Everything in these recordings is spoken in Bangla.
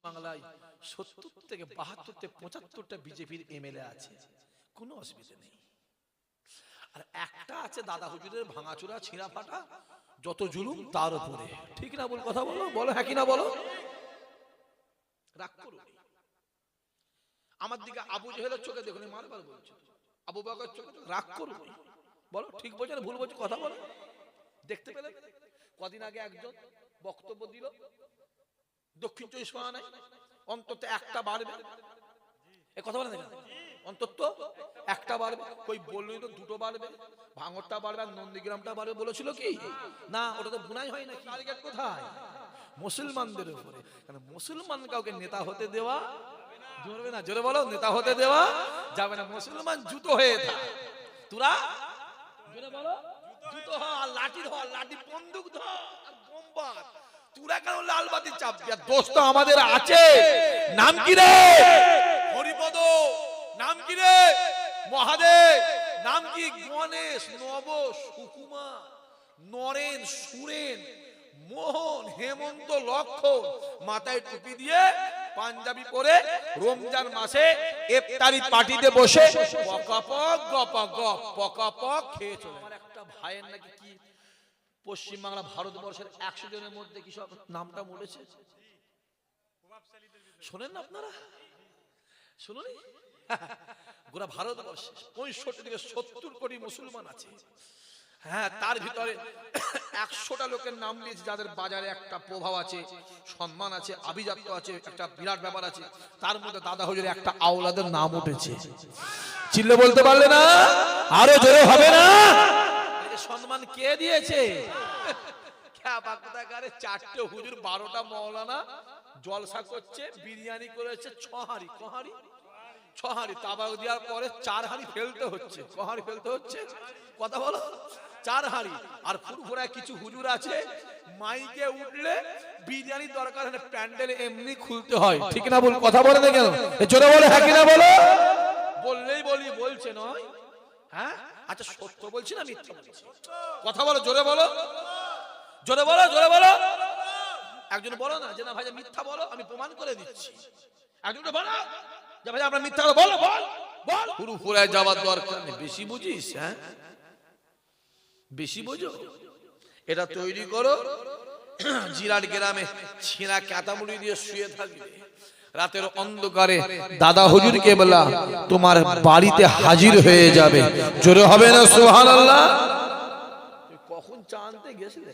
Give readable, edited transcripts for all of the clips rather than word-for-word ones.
বাংলায় ৭০ থেকে ৭২ থেকে ৭৫টা বিজেপির এমএলএ আছে, কোনো অসুবিধা নেই। আর একটা আছে দাদা হুজুরের ভাঙাচোরা ছিঁড়া ফাটা, যত জুলুম তার উপরে। ঠিক না বল, কথা বলো, বলো হ্যাঁ কি না বলো। রাগ করো, আমার দিকে আবু জেহেলের চোখে দেখুন, মারবার বলছো, আবু বকর চোখে রাগ করো, বলো ঠিক বলছো না ভুল বলছো, কথা বলো। দেখতে পেলেন কদিন আগে একজন বক্তব্য দিল, দক্ষিণ ২৪ পরগনায় অন্তত একটা বাড়বে, এ কথা বলে দেখেন, অন্তত একটা বাড়বে, কই বললেই তো দুটো বাড়বে, ভাঙরটা বাড়বে আর নন্দীগ্রামটা বাড়বে বলেছিল কি না? ওটা তো বুনাই হয় না, টার্গেট কোথায়? মুসলমানদের উপরে। কারণ মুসলমান কাউকে নেতা হতে দেওয়া যাবে না, জোরে বলো, নেতা হতে দেওয়া যাবে না। মুসলমান জুতো হয়ে থাকে, তোরা জোরে বলো জুতো হ, আর লাঠি ধর, লাঠি বন্দুক ধর আর বোমা, তোরা কেন লাল বাতি চাপবি? আর দোস্ত আমাদের আছে, নাম কি রে? হরিপদ, নাম কি রে? মহাদেব, নাম কি? গণেশ, নব, সুকুমা, নরেন, সুরেন, মোহন, হেমন্ত, লক্ষণ, মাথায় টুপি দিয়ে পাঞ্জাবি পরে রমজান মাসে ইফতারি পার্টিতে বসে পকাপক গপাগপ পকাপক খেয়ে চলে। আমার একটা ভাইয়ের নাকি কি পশ্চিম বাংলা ভারতবর্ষের ১০০ জনের মধ্যে কি সব নামটা মরেছে, শোনেন না আপনারা? শুনুন, গোটা ভারতবর্ষে ৬৫ থেকে ৭০ কোটি মুসলমান আছে। হ্যাঁ, তার ভিতরে ১০০টা লোকের নাম দিয়েছে যাদের বাজারে একটা প্রভাব আছে, সম্মান আছে, আভিজাত্য আছে, একটা বিরাট ব্যাপার আছে। তার মধ্যে দাদা হুজুরের একটা আওলাদের নাম উঠেছে। চিল্লে বলতে পারলে না, আরো জোরে হবে না? সম্মান কে দিয়েছে? চারটে হুজুর, ১২টা মৌলানা জলসা করছে, বিরিয়ানি করেছে ৬ হাঁড়ি, কহাড়ি ৬ হাঁড়ি, তাবাক দেওয়ার পরে ৪ হাঁড়ি ফেলতে হচ্ছে। কহাড়ি ফেলতে হচ্ছে, কথা বলো, ৪ হাঁড়ি। আর ফুরফুরায় কিছু হুজুর আছে, মাইকে উঠলে বিরিয়ানি দরকার হলে প্যান্ডেল এমনি খুলতে হয়। ঠিক না বল, কথা বলে না কেন? জোরে বলে হ্যাঁ কি না বলো। বললেই বলি, বলছে নয়। হ্যাঁ, আচ্ছা সত্য বলছি না মিথ্যা বলছি? কথা বলো, জোরে বলো, জোরে বলো, জোরে বলো। একজন বলো না যে না ভাই মিথ্যা বলো, আমি প্রমাণ করে দিচ্ছি। একজন বলো যে ভাই আমরা মিথ্যা বলো, বল বল। ফুরফুরায় যাওয়ার দরকার নেই, বেশি বুঝিস? হ্যাঁ, বেশি বোঝো। এটা তৈরি করো, জিরাট গ্রামে ছিঁড়া কাঁটামুড়ি দিয়ে শুয়ে থাকবে, রাতের অন্ধকারে দাদা হুজুরকে বলা তোমার বাড়িতে হাজির হয়ে যাবে। জোরে হবে না সুবহানাল্লাহ? কখন চা আনতে গেছিলে?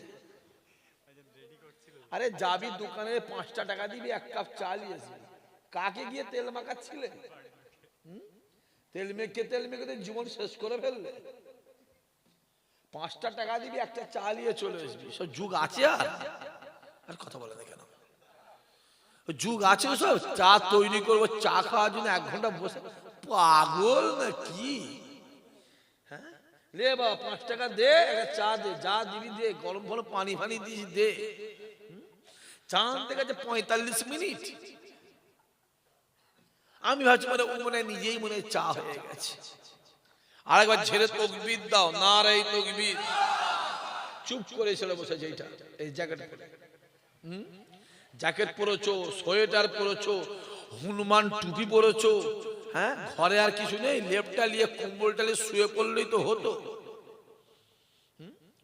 আরে যাবি দোকানে, ৫টা টাকা দিবি, ১ কাপ চা নিয়ে আসবি। কাকে গিয়ে তেল মাখাচ্ছিলে? তেল মেখে জীবন শেষ করে ফেললে। ৫টা টাকা দিবি, একটা চা নিয়ে চলে আসবি। সব যুগ আছে? আর কথা বলে না কেন? যুগ আছে সব। চা তৈরি করবো, চা খাওয়ার জন্য ১ ঘন্টা বসে, পাগল না কি? হ্যাঁ, লে বাবা ৫ টাকা দে, একটা চা দে, যা দিবি দে, গরম গরম পানি ফানি দিস দে। চা আনতে গেছে ৪৫ মিনিট। আমি ভাবছি মনে নিজেই মনে চা হয়ে গেছে। আরেকবার ছেড়ে তাকবীর দাও, নারে তাকবীর। চুপ করে ছেলে বসেছে, এইটা এই জ্যাকেট পরে, জ্যাকেট পরেছো, সোয়েটার পরেছো, হনুমান টুপি পরেছো। হ্যাঁ, ঘরে আর কিছু নেই, লেপটা নিয়ে কম্বলটা নিয়ে শুয়ে পড়লেই তো হতো।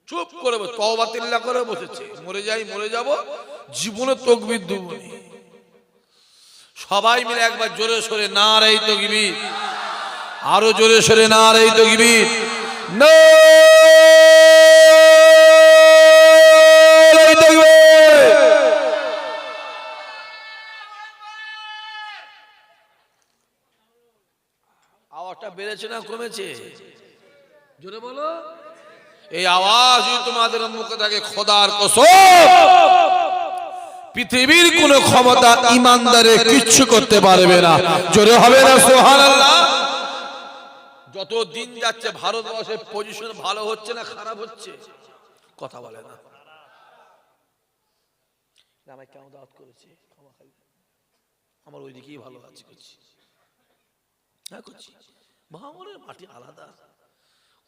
চুপ করে তওবা তিল্লা করে বসেছে, মরে যাই মরে যাব, জীবনে তাকবীর দেব। সবাই মিলে একবার জোরে সরে নারে তাকবীর, আরো জোরে সরে নারে তাকবীর। আওয়াজটা বেড়েছে না কমেছে? জোরে বলো। এই আওয়াজ তোমাদের মুখে থাকে, খোদার কসম পৃথিবীর কোন ক্ষমতা ইমানদারে কিচ্ছু করতে পারবে না। জোরে হবে না সুবহানাল্লাহ? যত দিন যাচ্ছে ভারতবর্ষের পজিশন ভালো হচ্ছে না খারাপ হচ্ছে? কথা বলে না। আমায় কেমন দাওয়াত করেছে, ক্ষমা খালি, আমার ওইদিকেই ভালো আছে করছি। হ্যাঁ করছি। ভাঙনের মাটি আলাদা,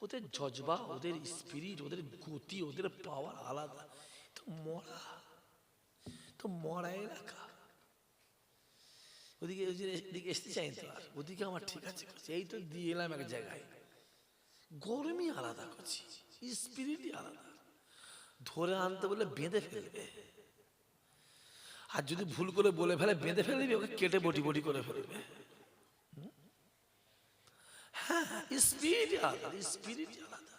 ওদের জজবা, ওদের স্পিরিট, ওদের গতি, ওদের পাওয়ার আলাদা। তো মরা, তো মরা এলাকা, ওদিকে এদিকে আসতে চাই তো, আর ওদিকে আমার ঠিক আছে, এই তো দিয়ে এলাম এক জায়গায়, গরমই আলাদা করছি, স্পিরিটই আলাদা, ধরে আনতে বলে বেঁধে ফেলবে, আর যদি ভুল করে বলে ফেলে বেঁধে ফেলবি, ওকে কেটে বটি বটি করে ফেলবে। হ্যাঁ, স্পিরিট আলাদা, স্পিরিট আলাদা।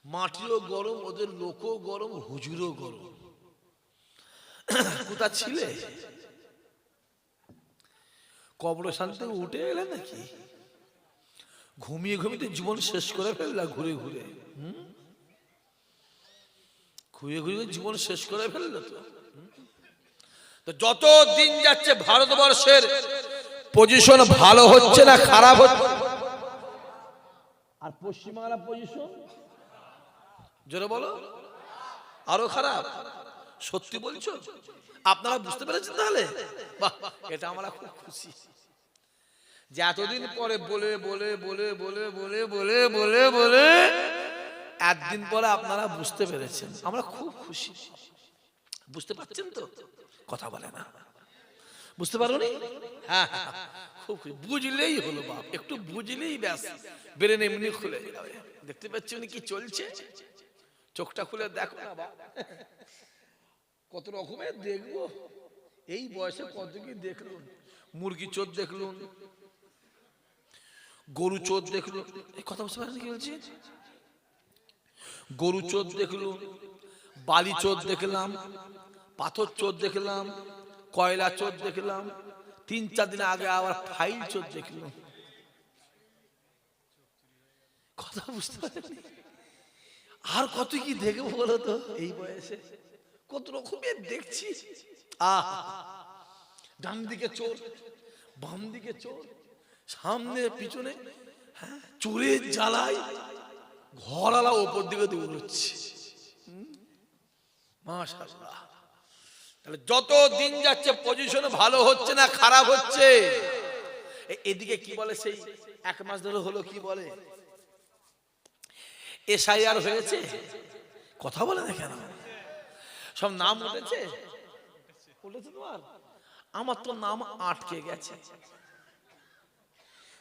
মাটিও গরম, ওদের লোকও গরম, হুজুরও গরম। কোথা ছিলে? কবরস্থান থেকে উঠে এলে নাকি? ঘুমিয়ে ঘুমিয়ে জীবন শেষ করে ফেললা, ঘুরে ঘুরে ঘুরে ঘুরে জীবন শেষ করে ফেললো তো। যত দিন যাচ্ছে ভারতবর্ষের পজিশন ভালো হচ্ছে না খারাপ হচ্ছে, আর পশ্চিমবাংলার পজিশন জোরে বলো আরো খারাপ। সত্যি বলছো? আপনারা বুঝতে পেরেছেন তাহলে? বাহ, এটা আমরা খুব খুশি যে এতদিন পরে বলে বলে বলে বলে বলে বলে বলে বলে একদিন পরে আপনারা বুঝতে পেরেছেন, আমরা খুব খুশি। বুঝতে পারছেন তো? কথা বলে না, বুঝতে পারোনি? হ্যাঁ, খুব বুঝলেই হলো বাপ, একটু বুঝলেই ব্যাস ব্রেন এমনি খুলে যাবে। দেখতে পাচ্ছি উনি কি চলছে, চোখটা খুলে দেখো না বাপ, কত রকমের দেখবো। এই বয়সে কত কি দেখলুন, মুরগি চোর দেখলুন, গরু চোর দেখলুন, এই কথা বুঝতে পারেন কি বলছি? গরু চোর দেখলুন, বালি চোর দেখলাম, পাথর চোর দেখলাম, কয়লা চোর দেখলাম, 3-4 দিন আগে আবার ফাইল চোর দেখলাম। কথা বুঝতে পারেন? আর কত কি দেখবো বলো তো, এই বয়সে কত রকমের দেখছি। ডান দিকে চোর, বাম দিকে চোর, সামনে পিছনে, চোরের জ্বালায় ঘরওয়ালা ওপর দিকে দৌড়চ্ছে। মাশাআল্লাহ। তাহলে যত দিন যাচ্ছে পজিশন ভালো হচ্ছে না খারাপ হচ্ছে। এদিকে কি বলে, সেই 1 মাস ধরে হলো, কি বলে এসআইআর হয়েছে, কথা বলে না কেন? সব নাম উঠেছে, উঠেছে তোমার, আমার তো নাম আটকে গেছে।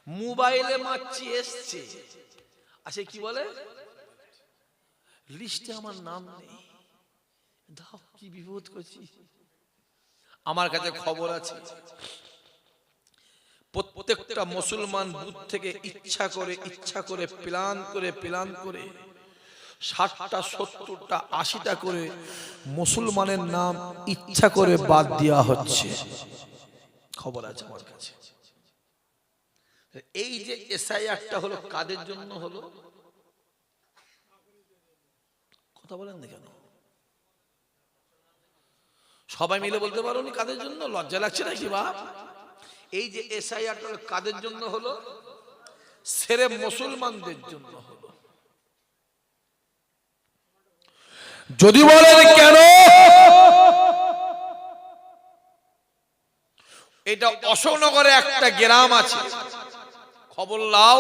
মোবাইলে মারছি এসছে, আসে কি বলে লিস্টে আমার নাম নেই। দাও, কি বিপদ করছি। আমার কাছে খবর আছে, প্রত্যেকটা মুসলমান বুথ থেকে ইচ্ছা করে প্ল্যান করে 60টা 70টা 80টা করে মুসলমানের নাম ইচ্ছা করে বাদ দেওয়া হচ্ছে, খবর আছে আমার কাছে। এই যে এসআইআরটা হলো কাদের জন্য হলো, কথা বলেন না কেন? সবাই মিলে বলতে পারো নি কাদের জন্য? লজ্জা লাগছে নাকি বাপ? এই যে এসআইআরটা কাদের জন্য হলো? সেরে মুসলমানদের জন্য হলো। যদি বলেন কেন, এটা অশোকনগরে একটা গ্রাম আছে, খবর লাও,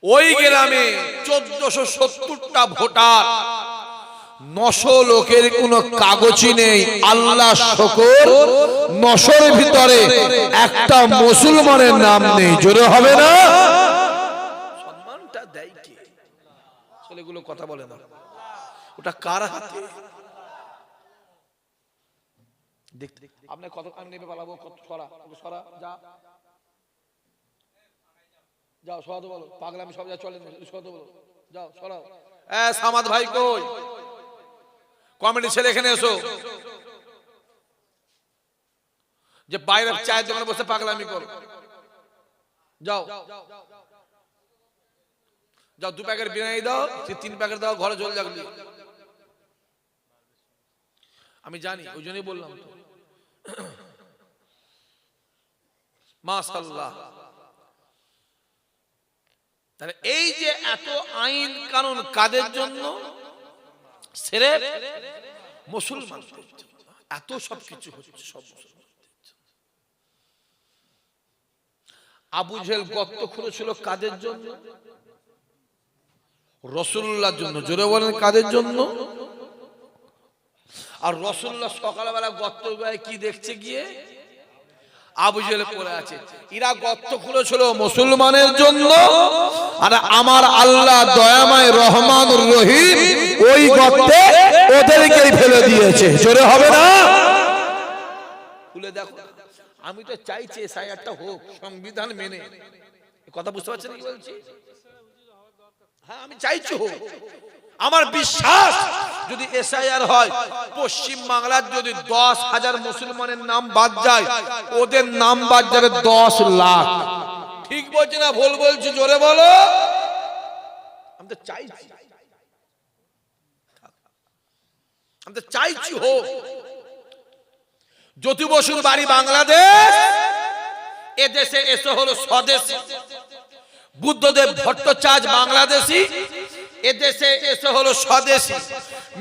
ওই গ্রামে 1470টা ভোটার, 900 লোকের কোনো কাগজই নেই। আল্লাহ শুকর, 900-র ভিতরে একটা মুসলমানের নাম নেই। জোরে হবে না? সম্মানটা দেয় কে? ছেলেগুলো কথা বলে না, ওটা কার হাতে? দেখতে আপনার কত কান নেবে পালাবো, কত সরা সরা, যা যাও সরাতে বলো, পাগলামি সব যা চলে সরাতে বলো, যাও সরাও। সামাদ ভাই কই? কমিটি ছেলে এখানে এসো, যে বাইরের চায়ের দোকানে বসে পাগলামি করো, যাও যাও, 2 প্যাকেট বিরিয়ানি দাও, 3 প্যাকেট দাও, ঘরে চলে যাবি। আমি জানি, ওই জন্যই বললাম তো। মাশাআল্লাহ। তাহলে এই যে এত আইন কানুন কাদের জন্য? সেরে মুসলমানদের জন্য। এত সব কিছু হচ্ছে সব মুসলমানদের জন্য। আবু জেহেল গর্ত খুঁড়েছিল কাদের জন্য? রাসূলুল্লাহর জন্য। জোরে বলেন কাদের জন্য? আর রাসূলুল্লাহ সকালবেলা গর্ত কি দেখছে গিয়ে? আবু জেহেল পড়ে আছে। এরা গর্ত খুলেছিল মুসলমানের জন্য, আর আমার আল্লাহ দয়াময় রহমান রহিম ওই গর্তে ওদেরকে ফেলে দিয়েছে। জোরে হবে না? খুলে দেখো। আমি তো চাইছি এসআইআরটা হোক সংবিধান মেনে। কথা বুঝতে পারছেন কি বলছি? হ্যাঁ, আমি চাইছি হোক। আমার বিশ্বাস যদি এসআইআর হয়, পশ্চিম বাংলার যদি 10,000 মুসলমানের নাম বাদ যায়, ওদের নাম বাদ যাবে 10 লাখ। ঠিক বলছি না ভুল বলছি? জোরে বলো। আমি তো চাইছি, আমি তো চাইছি হোক। জ্যোতি বসুর বাড়ি বাংলাদেশ, এদেশে এসে হলো স্বদেশী। বুদ্ধদেব ভট্টাচার্য বাংলাদেশী, এদেশে এসে হলো স্বদেশী।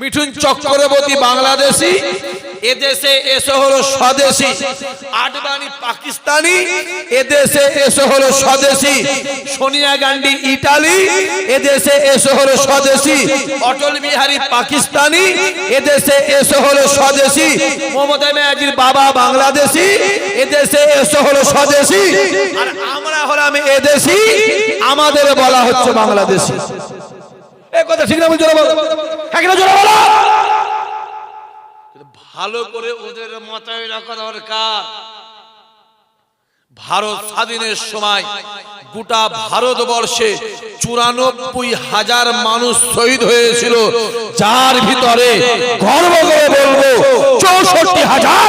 মিঠুন চক্রবর্তী বাংলাদেশী, এদেশে এসে হলো স্বদেশী। আডবাণী পাকিস্তানি, এদেশে এসে হলো স্বদেশী। সোনিয়া গান্ধী ইটালি, এদেশে এসে হলো স্বদেশী। অটল বিহারী পাকিস্তানি, এদেশে এসে হলো স্বদেশী। মমতা ব্যানার্জির বাবা বাংলাদেশী, এদেশে এসে হলো স্বদেশী। আর আমরা হলাম এদেশী, আমাদের বলা হচ্ছে বাংলাদেশী। এই কথা ঠিক না? জোরে বলো, জোরে বলো। ভালো করে ওদের মাথায় রাখা দরকার। ভারত স্বাধীনের সময় গোটা ভারতবর্ষে 94,000 মানুষ শহীদ হয়েছিল, যার ভিতরে গর্ব করে বলবো 64,000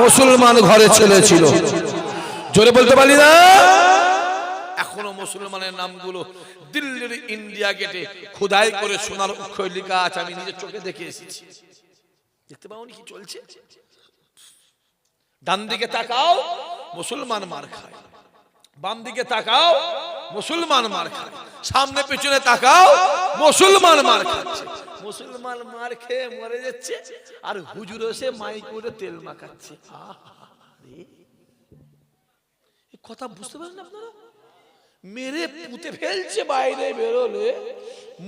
মুসলমান ঘরে ছেলে ছিল। জোরে বলতে পারি না? এখনো মুসলমানের নামগুলো দিল্লির ইন্ডিয়া গেটে খোদাই করে সোনার অক্ষরে লেখা আছে। আমি নিজের চোখে দেখে এসেছি। দেখতে পাওনি কি চলছে? ডান দিকে তাকাও, মুসলমান মার খায়। বাম দিকে তাকাও, মুসলমান মার খায়। সামনে পেছনে তাকাও, মুসলমান মার খাচ্ছে। মুসলমান মার খেয়ে মরে যাচ্ছে, আর হুজুর এসে মাইক করে তেল মাখাচ্ছে। কথা বুঝতে পারেন আপনারা? মেরে পুঁতে ফেলছে বাইরে বেরোলে,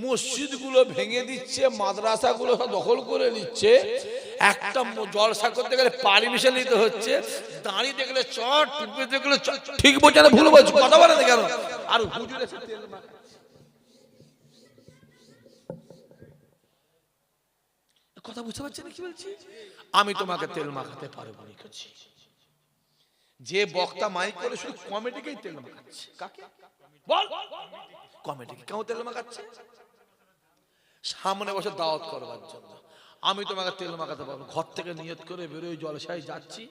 মসজিদ গুলো ভেঙে দিচ্ছে, মাদ্রাসা গুলো সব দখল করে নিচ্ছে। একটা জলসা করতে গেলে পারমিশন নিতে হচ্ছে, দাঁড়িয়ে দেখলে চট, টিপে দেখলে চট। ঠিক বলছে না ভুল বলছি? কথা বলেন কেন? আর হুজুর এসে তেল মাখাচ্ছে। কথা বুঝতে পারছেন কি বলছি? আমি তোমাকে তেল মাখাতে পারবো না। যে বক্তা মাইক করে শুধু কমিটিকেই তেল মাখাচ্ছে। কাকে বল? কমিটিকে কেউ তেল মাখাচ্ছে? সামনে বসে দাওয়াত করবার জন্য। আমি তোমাকে তেল মাখাতে পারবো। ঘর থেকে নিয়ত করে বেরোয় জলসায় যাচ্ছি,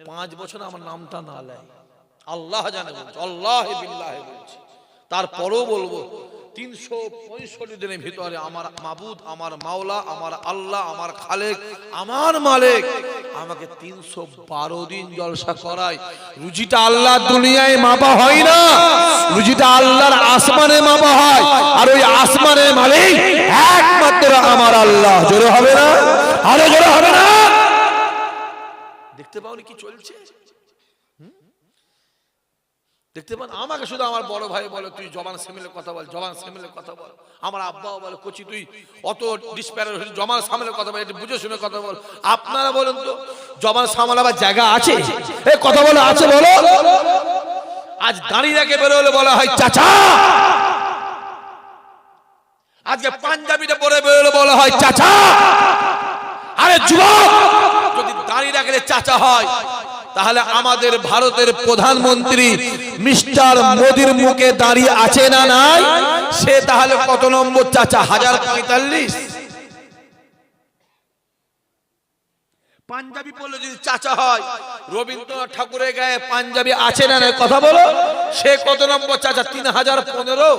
5 বছর আমার নামটা না নেয়। আল্লাহ জানে বলছি, আল্লাহ বিল্লাহ বলছি। তারপরেও বলবো 365 দিনের ভিতরে আমার মাবুদ, আমার মাওলা, আমার আল্লাহ, আমার খালেক, আমার মালিক আমাকে 312 দিন জলসা করায়। রুজিটা আল্লাহর দুনিয়ায় মাপা হয় না, রুজিটা আল্লাহর আসমানে মাপা হয়। আর ওই আসমানের মালিক একমাত্র আমার আল্লাহ। জোরে হবে না? আরো জোরে হবে না? দেখতে পাওনি কি চলছে? দেখতে পান? আমাকে শুধু আমার বড় ভাই বলে, তুই জবান সামলে কথা বল, জবান সামলে কথা বল। আমার আব্বাও বলে, কোচি তুই অত ডিসপ্যার জবান সামলে কথা বল, একটু বুঝে শুনে কথা বল। আপনারা বলেন তো, জবান সামলাবার জায়গা আছে? এই কথা বলে আছে বলো? আজ দাঁড়িয়ে রেখে বেরোলে বলা হয় চাচা। আজকে পাঞ্জাবিটা পরে বেরোলে বলা হয় চাচা। আরে যুবক, যদি দাঁড়িয়ে রাখলে চাচা হয়, তাহলে আমাদের ভারতের প্রধানমন্ত্রী মিস্টার মোদির মুখে দাঁড়িয়ে আছে না নাই? সে তাহলে কত নম্বর চাচা? 1045। পাঞ্জাবি পরলে যদি চাচা হয়, রবীন্দ্রনাথ ঠাকুরের গায়ে পাঞ্জাবি আছে না নাই? কথা বলো। সে কত নম্বর চাচা? 3015।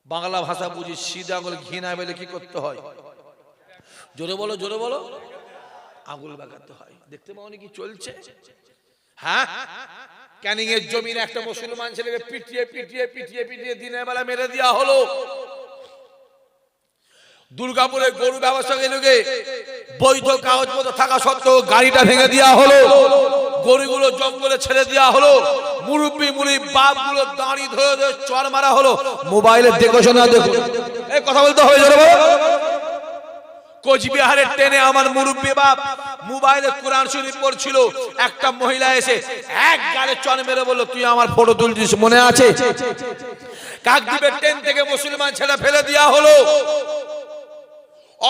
বাংলা ভাষা বুঝি, সিধা আঙুল ঘৃণা বলে কি করতে হয়? জোরে বলো, জোরে বলো। আঙুল বাগাতে হয়। দেখতে পাওনি কি চলছে? হ্যাঁ, ক্যানিং এর জমিনে একটা মুসলমান ছেলেকে পিটিয়ে পিটিয়ে পিটিয়ে পিটিয়ে দিনের বেলা মেরে দেওয়া হলো। দুর্গাপুরে গরু ব্যবসায়ীকে বৈধ কাগজপত্র থাকা সত্ত্বেও গাড়িটা ভেঙে দেওয়া হলো। গরুগুলো জঙ্গলে ছেড়ে দেওয়া হলো। মুরব্বী বাপ গুলো দাঁড়িয়ে ধরে ধরে চর মারা হলো। মোবাইলে দেখো শোনা, দেখো। এই কথা বলতে হবে জোরে বলো। কোচবিহারের ট্রেনে আমার মুরব্বী বাপ মোবাইলে কোরআন শরীফ পড়ছিল, একটা মহিলা এসে এক গালে চড় মেরে বলল, তুই আমার ফটো তুলছিস মনে আছে? কাকদ্বীপের ট্রেন থেকে মুসলমান ছেলে ফেলে দেওয়া হলো,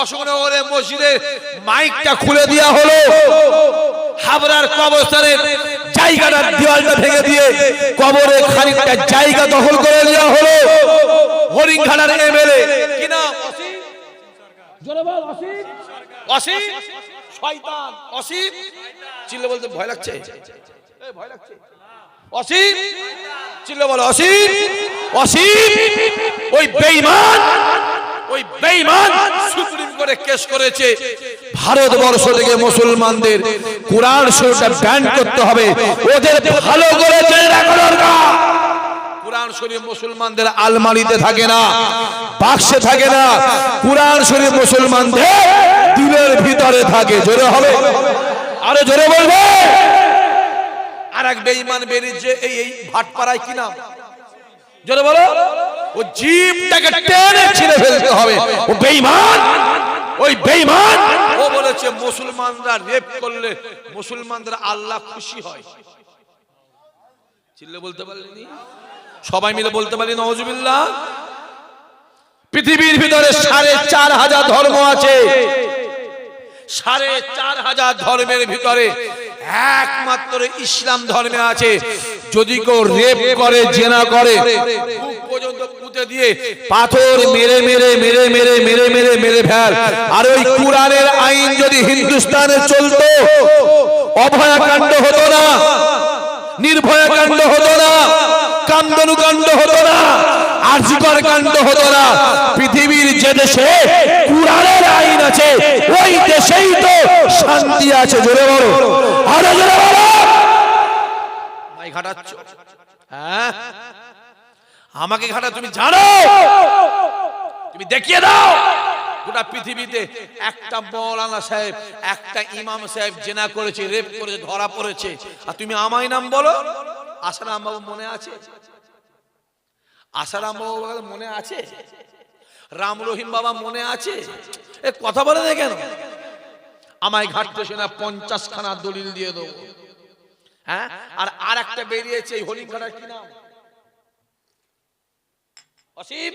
অশোকনগরের মসজিদের মাইকটা খুলে দেওয়া হলো, হাবড়ার কবরস্থানের জায়গাটার দেওয়ালটা ভেঙে দিয়ে কবরে খানিকটা জায়গা দখল করে দেওয়া হলো। হরিণঘাটার এমএলএ কি নাম? জোরে বল, অসীম। অসীম শয়তান, অসীম চিল্লে বলতে ভয় লাগছে, এই ভয় লাগছে। অসীম চিল্লে বল, অসীম। অসীম ওই বেঈমান, ওই বেঈমান সুপ্রিম কোর্টে কেস করেছে, ভারতবর্ষ থেকে মুসলমানদের কোরআন শরীফটা ব্যান করতে হবে। ওদের ভালো করে জেনে রাখা দরকার, কোরআন শরীফ মুসলমানদের আলমারিতে থাকে না, বাক্সে থাকে না, কোরআন শরীফ মুসলমানদের দিলের ভিতরে থাকে। জোরে হবে, আরো জোরে বলবে। আর এক বেঈমান বেরিয়েছে এই ভাটপাড়ায়, কি নাম? জোরে বলো। ও জিভটাকে টেনে ছিঁড়ে ফেলতে হবে, ও বেঈমান, ওই বেঈমান। ও বলেছে মুসলমানরা রেপ করলে মুসলমানদের আল্লাহ খুশি হয়। চিল্লে বলতে পারলেনি? সবাই মিলে বলতে পারি নাউজুবিল্লাহ। পৃথিবীর ভিতরে ৪,৫০০ ধর্ম আছে, ৪,৫০০ ধর্মের ভিতরে একমাত্র ইসলাম ধর্মে আছে যদি কেউ রেপ করে, জেনা করে, বুক পর্যন্ত পুঁতে দিয়ে পাথর মেরে মেরে মেরে মেরে মেরে মেরে মেরে ফেল। আর ওই কোরআনের আইন যদি হিন্দুস্তানে চলতো, অভয়া কাণ্ড হতো না, নির্ভয়া কাণ্ড হতো না, কামধনু কাণ্ড হতো না, আরজিকর কাণ্ড হতো না। পৃথিবীর যে দেশে কোরআনের আইন আছে ওই দেশেই তো শান্তি আছে। জোরে বলো, আরো জোরে বলো। ভাই ঘাটাচ্ছ, হ্যাঁ আমাকে ঘাটা, তুমি জানো, তুমি দেখিয়ে দাও গোটা পৃথিবীতে একটা মৌলানা সাহেব, একটা ইমাম সাহেব জেনা করেছে, রেপ করেছে, ধরা পড়েছে, আর তুমি আমায় নাম বলো। আসারাম বাবু মনে আছে? আসারাম বাবু মনে আছে? রাম রহিম বাবা মনে আছে? এ কথা বলে না কেন? আমায় ঘাটতে শোনা 50 খানা দলিল দিয়ে দেবো। হ্যাঁ, আর একটা বেরিয়েছে এই হরিণঘাটার, কি নাম? অসীম।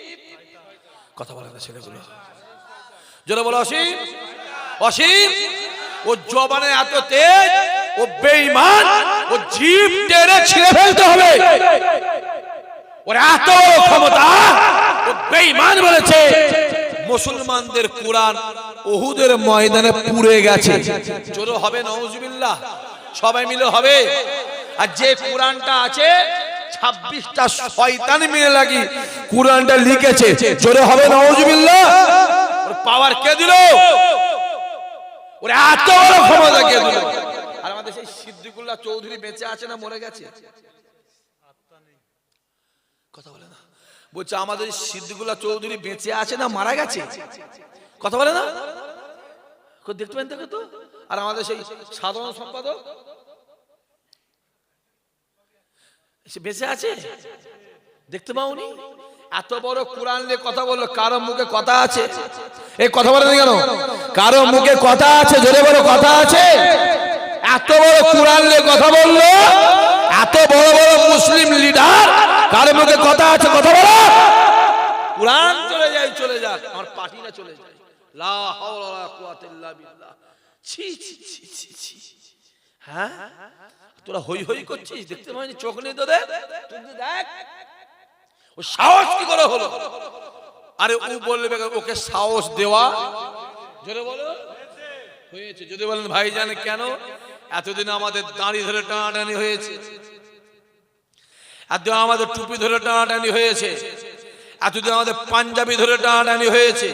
কথা বলে না ছেলেগুলো, জোরে বলো অসীম। অসীম ও জবানে এত তেজ, ও বেঈমান, ও জিভ টেনে ছিঁড়ে ফেলতে হবে। ওর এত ক্ষমতা, ও বেঈমান বলেছে মুসলমানদের কোরআন উহুদের ময়দানে পুড়ে গেছে। জোরে হবে নাউজুবিল্লাহ, সবাই মিলে হবে। আর যে কোরআনটা আছে 26টা শয়তান মিলে লাগি কোরআনটা লিখেছে। জোরে হবে নাউজুবিল্লাহ। ওর পাওয়ার কে দিল? ওর এত বড় ক্ষমতা কে দিল? আর আমাদের সেই সিদ্দিকুল্লাহ চৌধুরী বেঁচে আছে না মরে গেছে? কথা বলে না, বলছে আমাদের সিদ্দিকুল্লাহ চৌধুরী বেঁচে আছে না মারা গেছে? কথা বলে না, দেখতে পেন দেখো তো। আর আমাদের সেই সাধারণ সম্পাদক সে বেঁচে আছে, দেখতে পাওনি? এত বড় কোরআন নিয়ে কথা বললো, কারো মুখে কথা আছে? এই কথা বলে না কেন? কারো মুখে কথা আছে? জোরে বড় কথা আছে? এত বড় কোরআন নিয়ে কথা বললো, এত বড় বড় মুসলিম লিডার, কারো মুখে কথা আছে? কথা বলো। কোরআন চলে যায়, চলে যাক, আমার পার্টি না চলে যায়। লা হাওলা ওয়ালা কুওয়াতা ইল্লা বিল্লাহ। ছি ছি ছি ছি ছি। হ্যাঁ, তোরা হই হই করছিস, দেখতে পাইনি? চোখ নেই তোদের? দেখ ও সাহস কি করে হলো? আরে ও বলবে ওকে সাহস দেওয়া, জোরে বলো, হয়েছে। যদি বলেন ভাই জানে কেন? এতদিন আমাদের দাড়ি ধরে টানাটানি হয়েছে, এতদিন আমাদের টুপি ধরে টানাটানি হয়েছে, এতদিন আমাদের পাঞ্জাবি ধরে টানাটানি হয়েছে,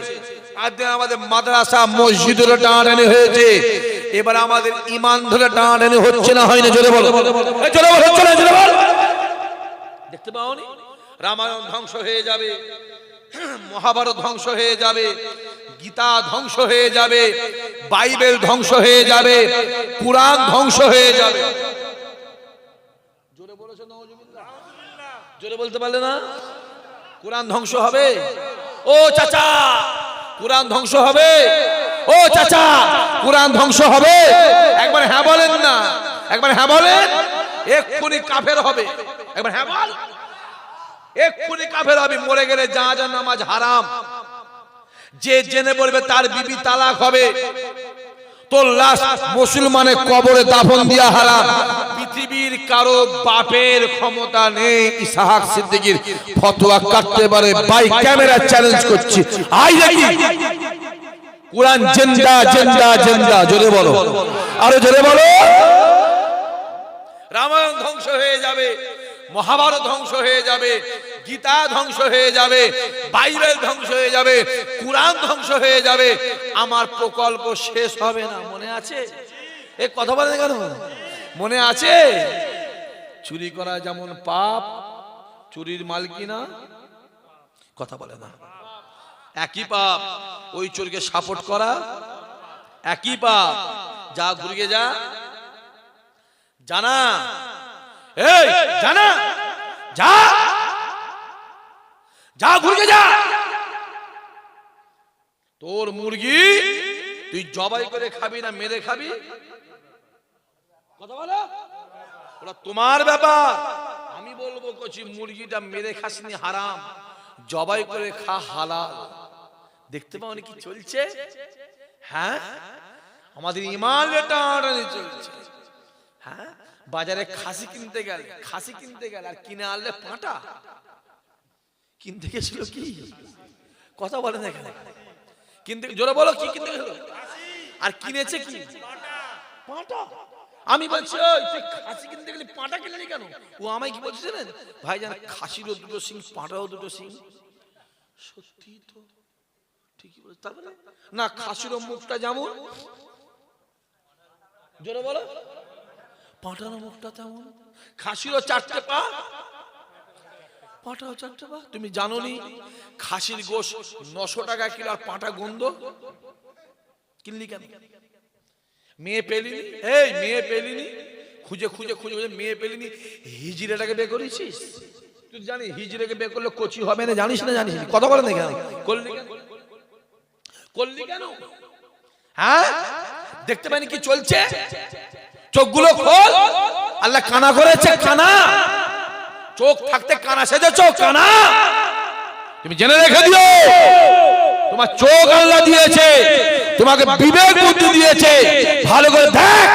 এতদিন আমাদের মাদ্রাসা মসজিদ ধরে টানাটানি হয়েছে। এবার আমাদের ঈমান ধরে টানাটানি হচ্ছে না, হয় না? জোরে বলো, জোরে বলো, হচ্ছে না? জোরে বলো। দেখতে পাওনি? রামায়ণ ধ্বংস হয়ে যাবে, মহাভারত ধ্বংস হয়ে যাবে, গীতা ধ্বংস হয়ে যাবে, বাইবেল ধ্বংস হয়ে যাবে, কুরআন ধ্বংস হয়ে যাবে। জোরে বলেছো নাউজুবিল্লাহ? জোরে বলতে পারলে না? কুরআন ধ্বংস হবে। ও চাচা, কুরআন ধ্বংস হবে। ও চাচা কোরআন ধ্বংস হবে? একবার হ্যাঁ বলেন না, একবার হ্যাঁ বলেন। এক্ষুনি কাফের হবে, একবার হ্যাঁ বল। এক্ষুনি কাফের হবে, মরে গেলে জানাজা নামাজ হারাম। যে জেনে বলবে তার বিবি তালাক হবে, তোর লাশ মুসলমানের কবরে দাফন দিয়া হারাম। পৃথিবীর কারো বাপের ক্ষমতা নেই ইসহাক সিদ্দিকীর ফতোয়া কাটতে পারে। বাই ক্যামেরা চ্যালেঞ্জ করছি, আই দেখি কোরআন জিন্দা জিন্দা জিন্দা। জোরে বলো, আরো জোরে বলো। রামায়ণ ধ্বংস হয়ে যাবে, মহাভারত ধ্বংস হয়ে যাবে, গীতা ধ্বংস হয়ে যাবে, বাইবেল ধ্বংস হয়ে যাবে, কোরআন ধ্বংস হয়ে যাবে, আমার প্রকল্প শেষ হবে না। মনে আছে? এ কথা বলেন কেন? মনে আছে? চুরি করা যেমন পাপ, চুরির মাল কিনা কথা বলে না, একই পাপ। ওই চোরকে সাপোর্ট করা একই পাপ। যা ঘুরিয়ে যা, জানা, এই জানা, যা যা ঘুরিয়ে যা। তোর মুরগি তুই জবাই করে খাবি না মেরে খাবি? কথা বলো, ওটা তোমার ব্যাপার। আমি বলবো কচি মুরগিটা মেরে খাসনি হারাম, জবাই করে খা হালাল। দেখতে পাও কি চলছে? হ্যাঁ, আমাদের ইমান টানাটানি চলছে। হ্যাঁ, বাজারে খাসি কিনতে গেল আর কিনে আনলে পাঁটা। কিনতে গেছিল কি? কথা বলে না এখানে। কিনতে, জোরে বলো, কি কিনতে গেল? আর কিনেছে কি? পাঁটা। আমি বলছি তুই খাসি কিনতে গেলি পাঁটা কিনলি কেন? ও আমায় কি বলছে জানেন ভাই, জান খাসিরও দুটো সিং, পাঁটারও দুটো সিং। সত্যি তো, ঠিকই বলছে। তারপরে না, খাসিরও মুখটা যেমন, জোরে বলো, পাঁটারও মুখটা তেমন। খাসিরও চারটে পা, পাঁটাও চারটে পা। তুমি জানো নি খাসির গোশ 900 টাকা কিলো, আর পাঁটা গন্ধ। কিনলি কেন? মেয়ে পেলিনি, এই মেয়ে পেলিনি, খুঁজে খুঁজে খুঁজে খুঁজে মেয়ে পেলিনি, হিজড়েটাকে বিয়ে করেছিস? তুই জানিস হিজড়েকে বিয়ে করলে কচি হবে না? জানিস না? জানিস? কথা বলেন না কেন? করলি কেন? হ্যাঁ, দেখতে পাইনি কি চলছে? চোখগুলো খোল। আল্লাহ কানা করেছে, কানা। চোখ থাকতে কানা সেজেছ, কানা। তুমি জেনে রেখে দিও, তোমার চোখ আল্লাহ দিয়েছে, তোমাকে বিবেক বুদ্ধি দিয়েছে, ভালো করে দেখ।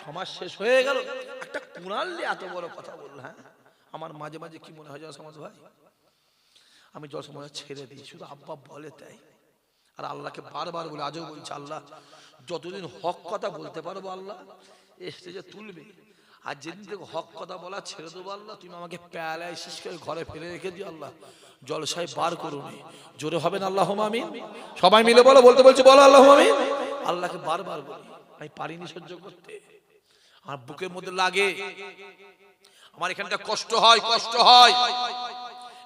সমাজ শেষ হয়ে গেল। একটা কুড়াল নিয়ে এত বড় কথা বলল। হ্যাঁ, আমার মাঝে মাঝে কি মনে হয় জানো সমাজ ভাই, আমি জল সমাজ ছেড়ে দিই, শুধু আব্বা বলে তাই। আর আল্লাহকে বারবার বলে, আজও বলছে, আল্লাহ যতদিন হক কথা বলতে পারবো আল্লাহ স্টেজে তুলবে, আর যেদিন থেকে হক কথা বলা ছেড়ে দেবো আল্লাহ, তুমি আমাকে প্যারালাইসিস করে ঘরে ফেলে রেখে দিও আল্লাহ, জলসায় বার করুন। জোরে হবে না আল্লাহুম্মা আমিন? সবাই মিলে বলো, বলতে বলছি বলো আল্লাহুম্মা আমিন। আল্লাহকে বারবার বলি, আমি পারিনি সহ্য করতে, আমার বুকের মধ্যে লাগে, আমার এখানটা কষ্ট হয়, কষ্ট হয়,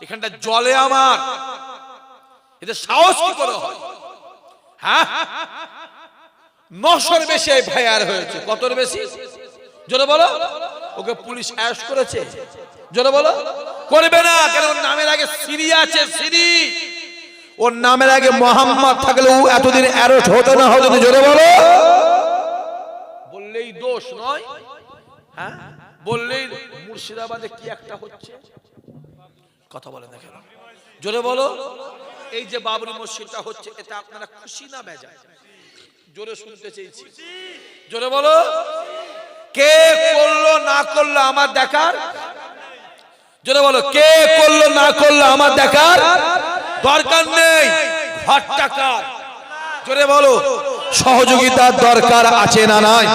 এখানটা জলে আমার, এদের সাহস কি করে হয়? হ্যাঁ, 900-র বেশি ভাইয়ার হয়েছে। কতর বেশি? জোরে বলো। ওকে পুলিশ অ্যারেস্ট করেছে। জোরে বলো। করবে না, কেন? ওর নামের আগে সিরি আছে, সিরি। ওর নামের আগে মোহাম্মদ থাকলে ও এতদিন অ্যারেস্ট হতো না, হতো না। জোরে বলো। বললেই দোষ নয়। হ্যাঁ, বললেই মুর্শিদাবাদে কি একটা হচ্ছে, কথা বলে না কেন? জোরে বলো। এই যে বাবরি মসজিদটা হচ্ছে, এটা আপনারা খুশি না বেজায়? জোরে শুনতে চেয়েছি, জোরে বলো। কে করলো না করলো আমার দেখার, জোরে বলো, কে করলো না করলো আমার দেখার দরকার নেই। ঘরটা কার? জোরে বলো। সহযোগিতার দরকার আছে না নাই?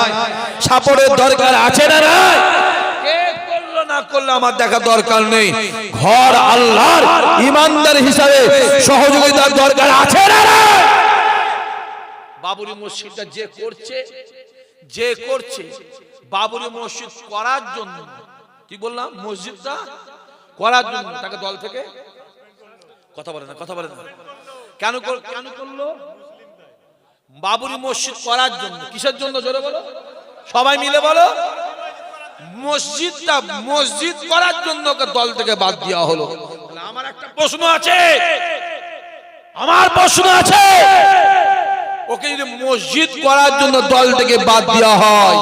সাপোর্টের দরকার আছে না নাই? কে করলো না করলো আমার দেখা দরকার নেই। ঘর আল্লাহর, ইমানদার হিসাবে সহযোগিতার দরকার আছে না নাই? বাবরি মসজিদটা যে করছে বাবরি মসজিদ করার জন্য, কি বললাম, মসজিদটা করার জন্য তাকে দল থেকে, কথা বলে না, কথা বলে না, কেন করলো? বাবরি মসজিদ করার জন্য। কিসের জন্য? জোরে বলো, সবাই মিলে বলো। মসজিদ করার জন্য দল থেকে বাদ দেওয়া হলো। আমার একটা প্রশ্ন আছে, ওকে যদি মসজিদ করার জন্য দল থেকে বাদ দেওয়া হয়,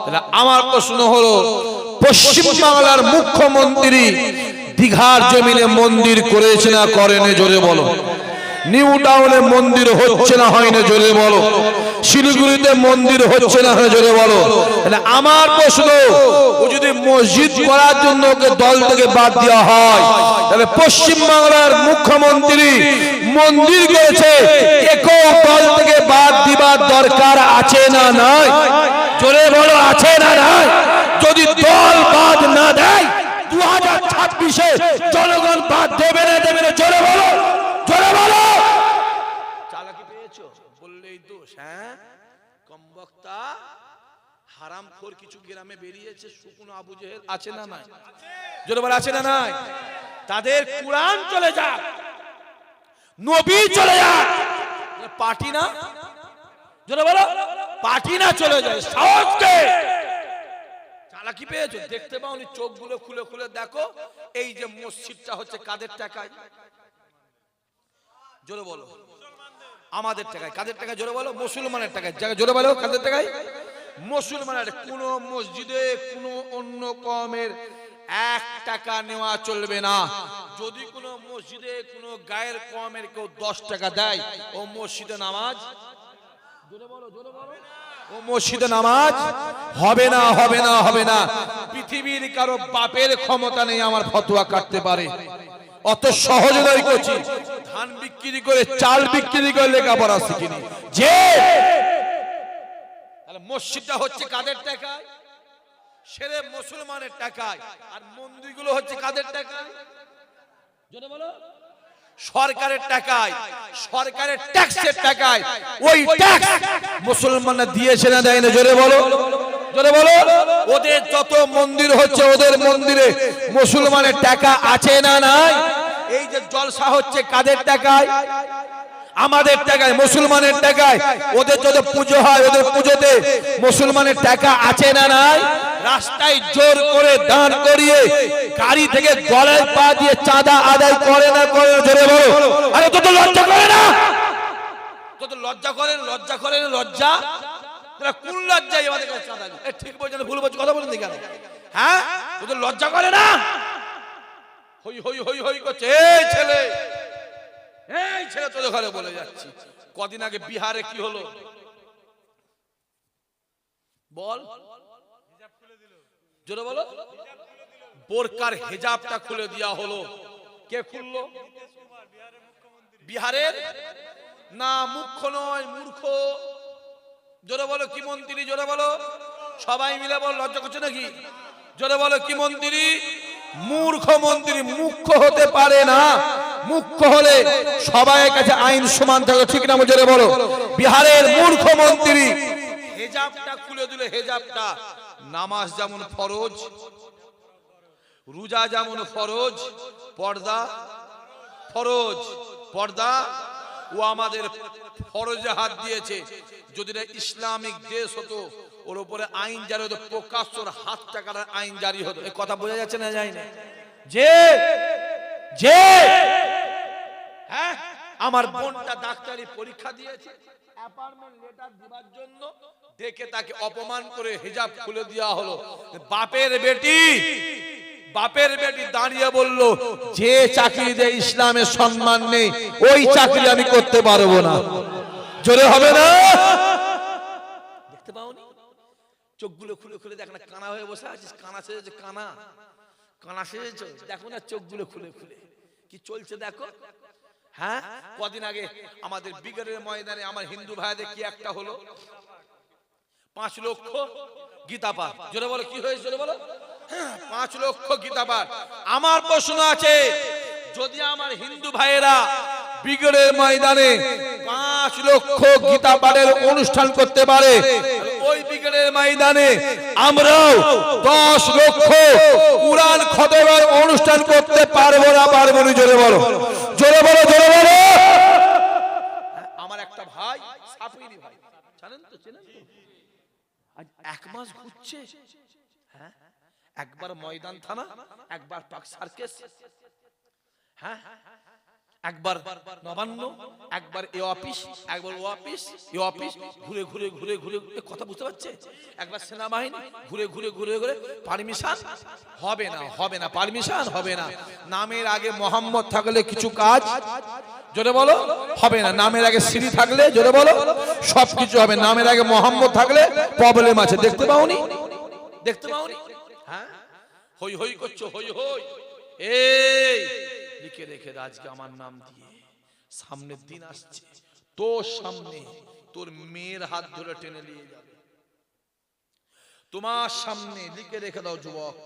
তাহলে আমার প্রশ্ন হলো, পশ্চিম বাংলার মুখ্যমন্ত্রী দীঘার জমিনে মন্দির করেছে না করেনি? জোরে বলো। নিউ টাউনে মন্দির হচ্ছে না হয়নি? জোরে বলো। শিলিগুড়িতে মন্দির হচ্ছে না হয়? জোরে বলো। আমার প্রশ্ন, ও যদি মসজিদ করার জন্য ওকে দল থেকে বাদ দেওয়া হয়, তাহলে পশ্চিম বাংলার মুখ্যমন্ত্রী মন্দির করেছে, একেও দল থেকে বাদ দিবার দরকার আছে না নাই? জোরে বলো, আছে না নাই? যদি দল বাদ না দেয়, 2026-এ জনগণ বাদ দেবে না দেবে না? জোরে বলো, জোরে বলো। চালাকি পেয়েছো বললেই দোষ? হ্যাঁ, কমবক্তা হারামখোর কিছু গ্রামে বেরিয়েছে, শুকনো আবু জেহেল আছে না নাই? জোরে বলো, আছে না নাই? তাদের কুরআন চলে যাক, নবী চলে যাক, পার্টি না? জোরে বলো, পার্টি না চলে যায়। সাহসকে চালাকি পেয়েছো? দেখতে পাওনি? চোখগুলো খুলে খুলে দেখো, এই যে মসজিদটা হচ্ছে কাদের টাকায়? জোরে বলো, আমাদের টাকায়। কাদের টাকায়? জোরে বলো, মুসলমানের টাকায়। জোরে বলো, কাদের টাকায়? মুসলমানের। কোন মসজিদে কোন অন্য কওমের 1 টাকা নেওয়া চলবে না। যদি কোন মসজিদে কোন গায়ের কওমের কেউ 10 টাকা দেয়, ও মসজিদে নামাজ, জোরে বলো, জোরে বলো, ও মসজিদে নামাজ হবে না, হবে না, হবে না। পৃথিবীর কারো বাপের ক্ষমতা নেই আমার ফতোয়া কাটতে পারে। অত সহজে নয় করছি, ধান বিক্রি করে চাল বিক্রি করে লেখাপড়া শিখিনি। যে তাহলে মসজিদটা হচ্ছে কাদের টাকায়? সেরে মুসলমানের টাকায়। আর মন্দিরগুলো হচ্ছে কাদের টাকায়? জোরে বলো, সরকারের টাকায়, সরকারের ট্যাক্সের টাকায়। ওই ট্যাক্স মুসলমানরা দিয়েছে না দেয় না? জোরে বলো, জোরে বলো। ওদের যত মন্দির হচ্ছে, ওদের মন্দিরে মুসলমানের টাকা আছে না নাই? এই যে জলসা হচ্ছে কাদের টাকায়? আমাদের টাকায়, মুসলমানের টাকায়। ওদের যত পুজো হয়, ওদের পুজোতে মুসলমানের টাকা আছে না নাই? রাস্তায় জোর করে দাঁড় করিয়ে গাড়ি থেকে গলায় পা দিয়ে চাঁদা আদায় করে না করে? জোরে বলো। আরে তো লজ্জা করে না? তো লজ্জা করেন, লজ্জা করেন, লজ্জা? কোন লজ্জায় আমাদের কাছে চাঁদা? ঠিক বলছেন, ভুল বলছি, কথা বলেন কেন? হ্যাঁ, তোদের লজ্জা করে না? হই হই হই হই করছে, এই ছেলে, এই ছেলে তোদের ঘরে বলে যাচ্ছি। কদিন আগে বিহারে কি হলো বল? জোরে বলো। বোরকার হিজাবটা খুলে দেওয়া হলো। কে খুললো? বিহারের না, মুখ্য নয়, মূর্খ। জোরে বলো, কি মন্ত্রী? জোরে বলো, সবাই মিলে বল। লজ্জা করছে নাকি? জোরে বলো, কি মন্ত্রী? মূর্খ মন্ত্রী। মুখ্য হতে পারে না। মুখ্য হলে সবার কাছে আইন সমান থাকে, ঠিক না? জোরে বলো। বিহারের মূর্খ মন্ত্রী হিজাবটা খুলে দিল। হিজাবটা নামাজ যেমন ফরজ, রোজা যেমন ফরজ, পর্দা ফরজ, পর্দা ও আমাদের ফরজে হাত দিয়েছে। যদি না ইসলামিক দেশ হতো, ওর উপরে আইন জারি হতো, প্রকাশ্যর হাত টাকার আইন জারি হতো। এই কথা বোঝা যাচ্ছে না? যায় না? যে যে হ্যাঁ, আমার বোনটা ডাক্তারি পরীক্ষা দিয়েছে, অ্যাপয়েন্টমেন্ট লেটার দেওয়ার জন্য ডেকে তাকে অপমান করে হিজাব খুলে দেওয়া হলো। বাপের বেটি, বাপের বেটি দাঁড়িয়ে বলল, যে চাকরিতে ইসলামের সম্মান নেই, ওই চাকরি আমি করতে পারবো না। জোরে হবে না? দেখতে পাওনি? চোখগুলো খুলে খুলে দেখ না, কানা হয়ে বসে আছিস। কানা সেজেছে, কানা, কানা সেজেছ, দেখো না চোখগুলো খুলে খুলে কি চলছে দেখো। হ্যাঁ, কদিন আগে আমাদের বিগড়ের ময়দানে আমার হিন্দু ভাইদের কি একটা হলো, 5 লক্ষ গীতা পাঠ। জোরে বলো, কি হয়েছে? জোরে বলো, 5 লক্ষ গীতা পাঠ। আমার প্রশ্ন আছে, যদি আমার হিন্দু ভাইয়েরা বিগড়ের ময়দানে 5 লক্ষ গীতা পাঠের অনুষ্ঠান করতে পারে, ওই বিগড়ের ময়দানে আমরাও 10 লক্ষ কুরআন খতমের অনুষ্ঠান করতে পারবো না? পারবো না? জোরে বলো, জোরে বলো, জোরে বলো। আমার একটা ভাই, সাপুরি ভাই, জানেন তো? চেনেন তো? আজ 1 মাস ঘুরছে। হ্যাঁ, একবার ময়দান থানা, একবার পাক সার্কেস। হ্যাঁ, একবার নবান্ন, একবার এ অফিস, একবার ও অফিস, এ অফিস, ঘুরে ঘুরে ঘুরে ঘুরে কথা বুঝতে পারছে? একবার সেনাবাহিনী, ঘুরে ঘুরে ঘুরে ঘুরে পারমিশন হবে না, হবে না, পারমিশন হবে না। নামের আগে মোহাম্মদ থাকলে কিছু কাজ, জোরে বলো, হবে না। নামের আগে শ্রী থাকলে, জোরে বলো, সবকিছু হবে। নামের আগে মোহাম্মদ থাকলে প্রবলেম আছে। দেখতে পাওনি? দেখতে পাওনি? হ্যাঁ, হই হই করছো, হই হই। এই লিখে রেখে আজকে আমার নাম দিয়ে, সামনের দিন আসছে, তোর সামনে তোর মেয়ের হাত ধরে টেনে নিয়ে যাবে। তোমার সামনে লিখে রেখে দাও যুবক,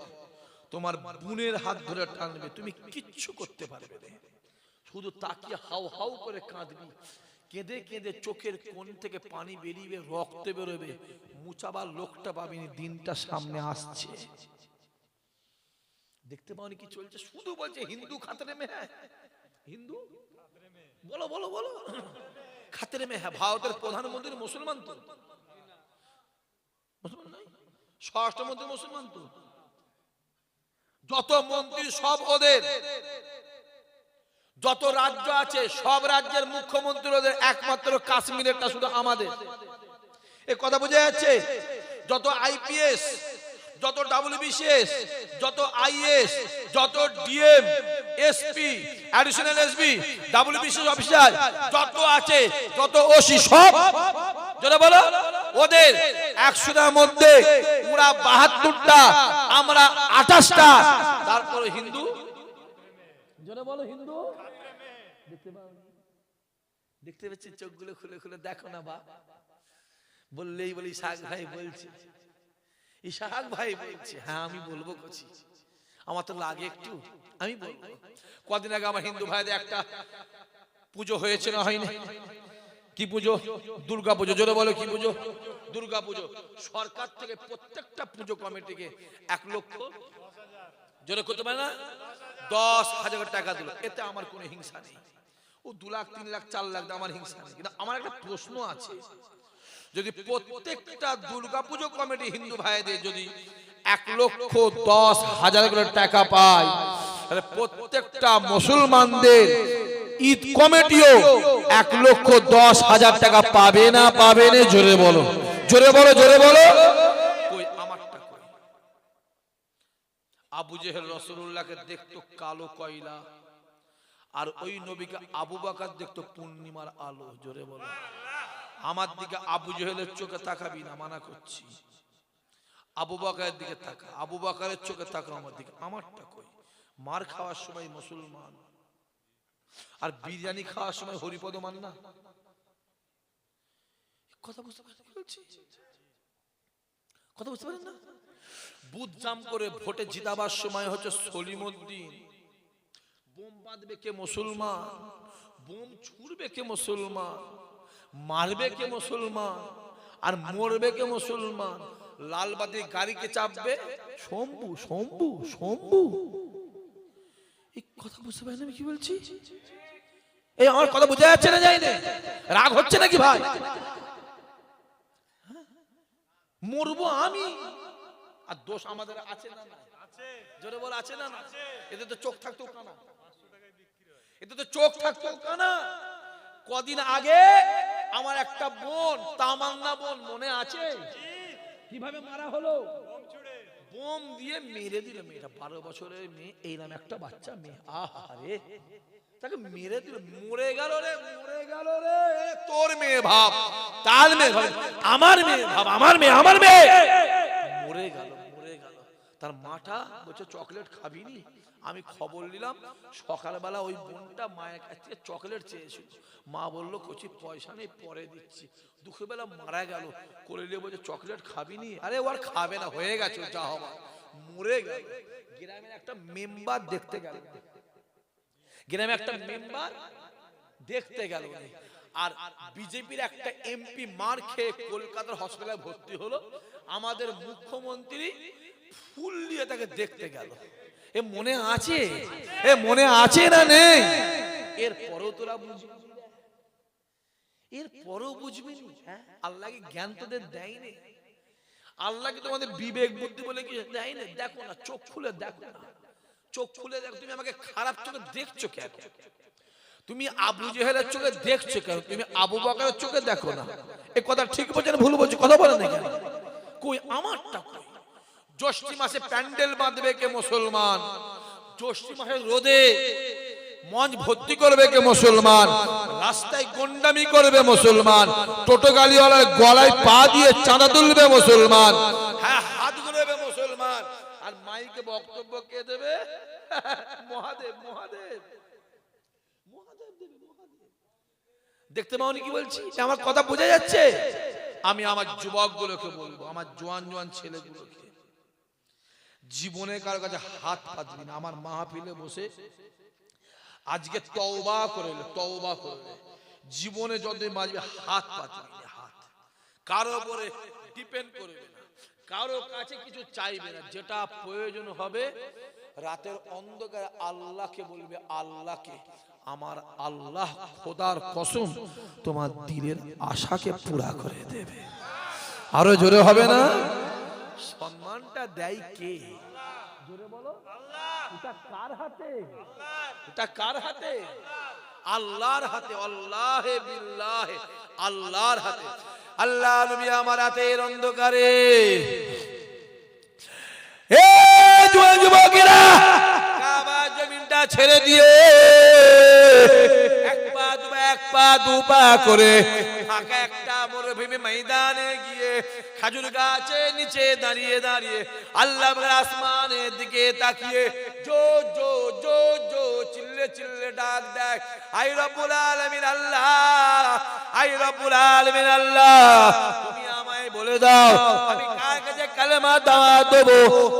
তোমার বোনের হাত ধরে টানবে, তুমি কিচ্ছু করতে পারবে না। শুধু তাকিয়ে হাউ হাউ করে কাঁদবি, কেঁদে কেঁদে চোখের কোণ থেকে পানি বেরিয়ে রক্ত বেরোবে, মুচাবার লোকটা পাবিনি। দিনটা সামনে আসছে। দেখতে পাওনি কি চলছে? শুধু বলছে হিন্দু খাতরে মে হ্যাঁ, হিন্দু বলো বলো বলো, খাতরে মে হ্যাঁ। ভারতের প্রধানমন্ত্রী মুসলমান তো, মুসলমান নাই, স্বরাষ্ট্রমন্ত্রী মুসলমান তো, যত মন্ত্রী সব ওদের, যত রাজ্য আছে সব রাজ্যের মুখ্যমন্ত্রী ওদের, একমাত্র কাশ্মীরেরটা শুধু আমাদের। এ কথা বোঝা যাচ্ছে? যত আইপিএস, যত ডব্লিউবিসিএস, যত আইএস, যত DM, SP, additional SP, WBCS officer যত আছে, যত ওসি, সব যারা বলো ওদের। 100টার মধ্যে ওরা 72টা, আমরা 28টা। তারপরে হিন্দু, যারা বলো হিন্দু। দেখতে পাও? দেখতে পাচ্ছি? চোখগুলো খুলে খুলে দেখো না বাপ। বললেই বলি শাক ভাই বলছে, ইশাক ভাই বলছে, হ্যাঁ আমি বলবো কচি, আমার তো লাগে একটু, আমি বলবো। কদিন আগে আমার হিন্দু ভাইদের একটা পুজো হয়েছে না হয়নি? কি পুজো? দুর্গা পুজো। জোরে বলো কি পুজো? দুর্গা পুজো। সরকার থেকে প্রত্যেকটা পুজো কমিটিকে 1 লক্ষ, জোরে করতে পারে না, 10,000 টাকা দিল। এতে আমার কোনো হিংসা নেই। ও 2 লাখ 3 লাখ 4 লাখ আমার হিংসা নেই। কিন্তু আমার একটা প্রশ্ন আছে, যদি প্রত্যেকটা দুর্গাপুজো কমিটি হিন্দু ভাইদের যদি 1,10,000 করে টাকা পায়, তাহলে প্রত্যেকটা মুসলমানদের ঈদ কমিটিও 1,10,000 টাকা পাবে না, পাবে না? জোরে বলো, জোরে বলো, জোরে বলো। কই আমারটা কই? আবু জেহেল রাসূলুল্লাহকে দেখতো কালো কয়লা, আর ওই নবীকে আবু বকর দেখতো পূর্ণিমার আলো। জোরে বলো। আমার দিকে আবু জেহেলের চোখে তাকাবি না, মানা করছি। আবু বকরের দিকে তাকা, আবু বকরের চোখে তাকা আমার দিকে। আমারটা কই? মার খাওয়ার সময় মুসলমান, আর বিরিয়ানি খাওয়ার সময় হরিপদ মান না। কথা বুঝতে পারেন? কথা বুঝতে পারেন না? বুথ জাম করে ভোটে জিতাবার সময় হচ্ছে সলিমউদ্দিন, বোম বাঁধবে কে? মুসলমান। বোম ছুড়বে কে? মুসলমান। মারবে কে? মুসলমান। আর মরবে কে? মুসলমান। লালবাতি গাড়িকে চাপবে শম্ভু, শম্ভু, শম্ভু। এই কথা বুঝতে পারেন আমি কি বলছি? এই আমার কথা বোঝা যাচ্ছে না? যাই না? রাগ হচ্ছে নাকি ভাই? মরবো আমি, আর দোষ আমাদের আছে না? আছে। জোরে বল, আছে না? এতে তো চোখ থাকতো কানা, এতে তো চোখ থাকতো কানা। কদিন আগে আমার একটা বোন, তামান্না বোন, মনে আছে কিভাবে মারা হলো? বোম দিয়ে মেরে দিল মেয়েটা। 12 বছরের মেয়ে, এইরকম একটা বাচ্চা মেয়ে। আহারে, তাকে মেরে দিল, মরে গেল রে, মরে গেল রে। তোর মেয়ে ভাব, তার মেয়ে ভাব, আমার মেয়ে ভাব, আমার মেয়ে, আমার মেয়ে মরে গেল, মরে গেল। তার মাটা বলছে চকলেট খাবি নি? আমি খবর নিলাম, সকালবেলা ওই বোনটা মায়ের কাছ থেকে চকলেট চেয়েছিল। মা বললো কচি পয়সা নেই, পরে দিচ্ছি। দুপুরবেলা মারা গেল। করে নিয়ে বলছে চকলেট খাবি নি? আরে ওর খাবে না, হয়ে গেছে যা হবার, মরে গেল। গ্রামের একটা মেম্বার দেখতে গেল, গ্রামে একটা মেম্বার দেখতে গেল। আর বিজেপির একটা এমপি মার খেয়ে কলকাতার হসপিটালে ভর্তি হলো। আমাদের মুখ্যমন্ত্রী ফুল দিয়ে তাকে দেখতে গেল। এ মনে আছে? এ মনে আছে না নেই? এর পরেও তোরা বুঝবি, এর পরেও বুঝবি না? আল্লাহ কি জ্ঞান তোদের দেয়নি? আল্লাহ কি তোমাদের বিবেক বুদ্ধি বলে কি দেয়নি? দেখো না, চোখ খুলে দেখো না, চোখ খুলে দেখো। তুমি আমাকে খারাপ চোখে দেখছো কেন? তুমি আবু জেহেলের চোখে দেখছো কেন? তুমি আবু বকরের চোখে দেখো না। এই কথা ঠিক বলছেন ভুল বলছো? কথা বলেন না কেন? কই আমারটা কই? জ্যৈষ্ঠ মাসে প্যান্ডেল বাঁধবে কে মুসলমান? জ্যৈষ্ঠ মাসের রোদে মঞ্চ ভর্তি করবে কে মুসলমান? রাস্তায় গন্ডামি করবে মুসলমান? টোটো গাড়িওয়ালার গলায় পা দিয়ে চাঁদা তুলবে মুসলমান? হ্যাঁ, হাত ঘুরবে মুসলমান। আর মাইকে বক্তব্য কে দেবে? মহাদেব, মহাদেব, মহাদেব দেবে, মহাদেব। দেখতে পাওনি কি বলছি? আমার কথা বোঝা যাচ্ছে? আমি আমার যুবকগুলোকে বলবো, আমার জোয়ান জোয়ান ছেলেগুলোকে, জীবনে কারো কাছে হাত পাতবি না। আমার মাহফিলে বসে আজকে তওবা করলে, তওবা করলে জীবনে যদি মাঝে হাত পাতবি না। হাত কারো উপরে ডিপেন্ড করবে না, কারো কাছে কিছু চাইবে না। যেটা প্রয়োজন হবে রাতের অন্ধকারে আল্লাহকে বলবে, আল্লাহকে, আমার আল্লাহ খোদার কসম তোমার দিলের আশাকে পুরা করে দেবে। আরো জোরে হবে না? সম্মানটা দেয় কে? জোরে বলো। এটা কার হাতে? এটা কার হাতে? আল্লাহর হাতে। আল্লাহে বিল্লাহে, আল্লাহর হাতে। আল্লাহ নবী আমার হাতের অন্ধকারে, এ জোয়ান যুবকেরা, কাবা জমিনটা ছেড়ে দিয়ে এক পা দু পা করে ফাঁকা একটা মরুভূমি ময়দানে গিয়ে খাজুর গাছের নিচে দাঁড়িয়ে দাঁড়িয়ে আল্লাহ আসমানের দিকে তাকিয়ে জো জো জো জো চিল্লে চিল্লে ডাক দেয়, আই রব্বুল আলামিন আল্লাহ, আই রব্বুল আলামিন আল্লাহ, তুমি আমায় বলে দাও আমি কার কাছে কালেমা দাওয়াত দেবো,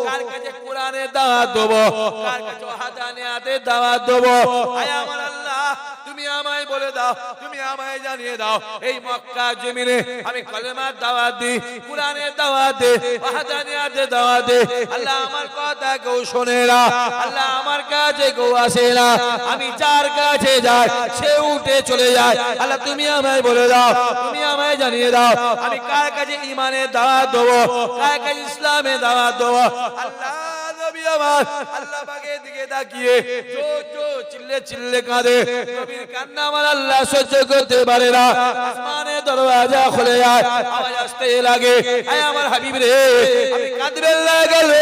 কার কাছে কোরআনের দাওয়াত দেবো, কার কাছে ওয়াহদানিয়াতের দাওয়াত দেবো। আয় আমার আল্লাহ, তুমি আমায় বলে দাও, তুমি আমায় জানিয়ে দাও এই মক্কা জমিনে আমি কালেমার দাওয়াত দিই, কোরআনের দাওয়াত দিই, ওয়াহদানিয়াতের দাওয়াত দিই। আল্লাহ আমার কথা কেউ শোনে না, আল্লাহ আমার কাছে কেউ আসে না, আমি যার কাছে যাই সে উঠে চলে যায়। আল্লাহ তুমি আমায় বলে দাও, তুমি আমায় জানিয়ে দাও আমি কার কাছে ঈমানের দাওয়াত দেবো, কার কাছে ইসলামের দাওয়াত দেবো। আল্লাহ নবী আমার আল্লাহ পাকের দিকে তাকিয়ে জো জো চিল্লে চিল্লে কাঁদে। নবীর কান্না আমার আল্লাহ সহ্য করতে পারে না, আসমানের দরওয়াজা খুলে যায়, আওয়াজ আসতে লাগে, আয় আমার হাবিব রে, আমি কাঁদবে লাগলে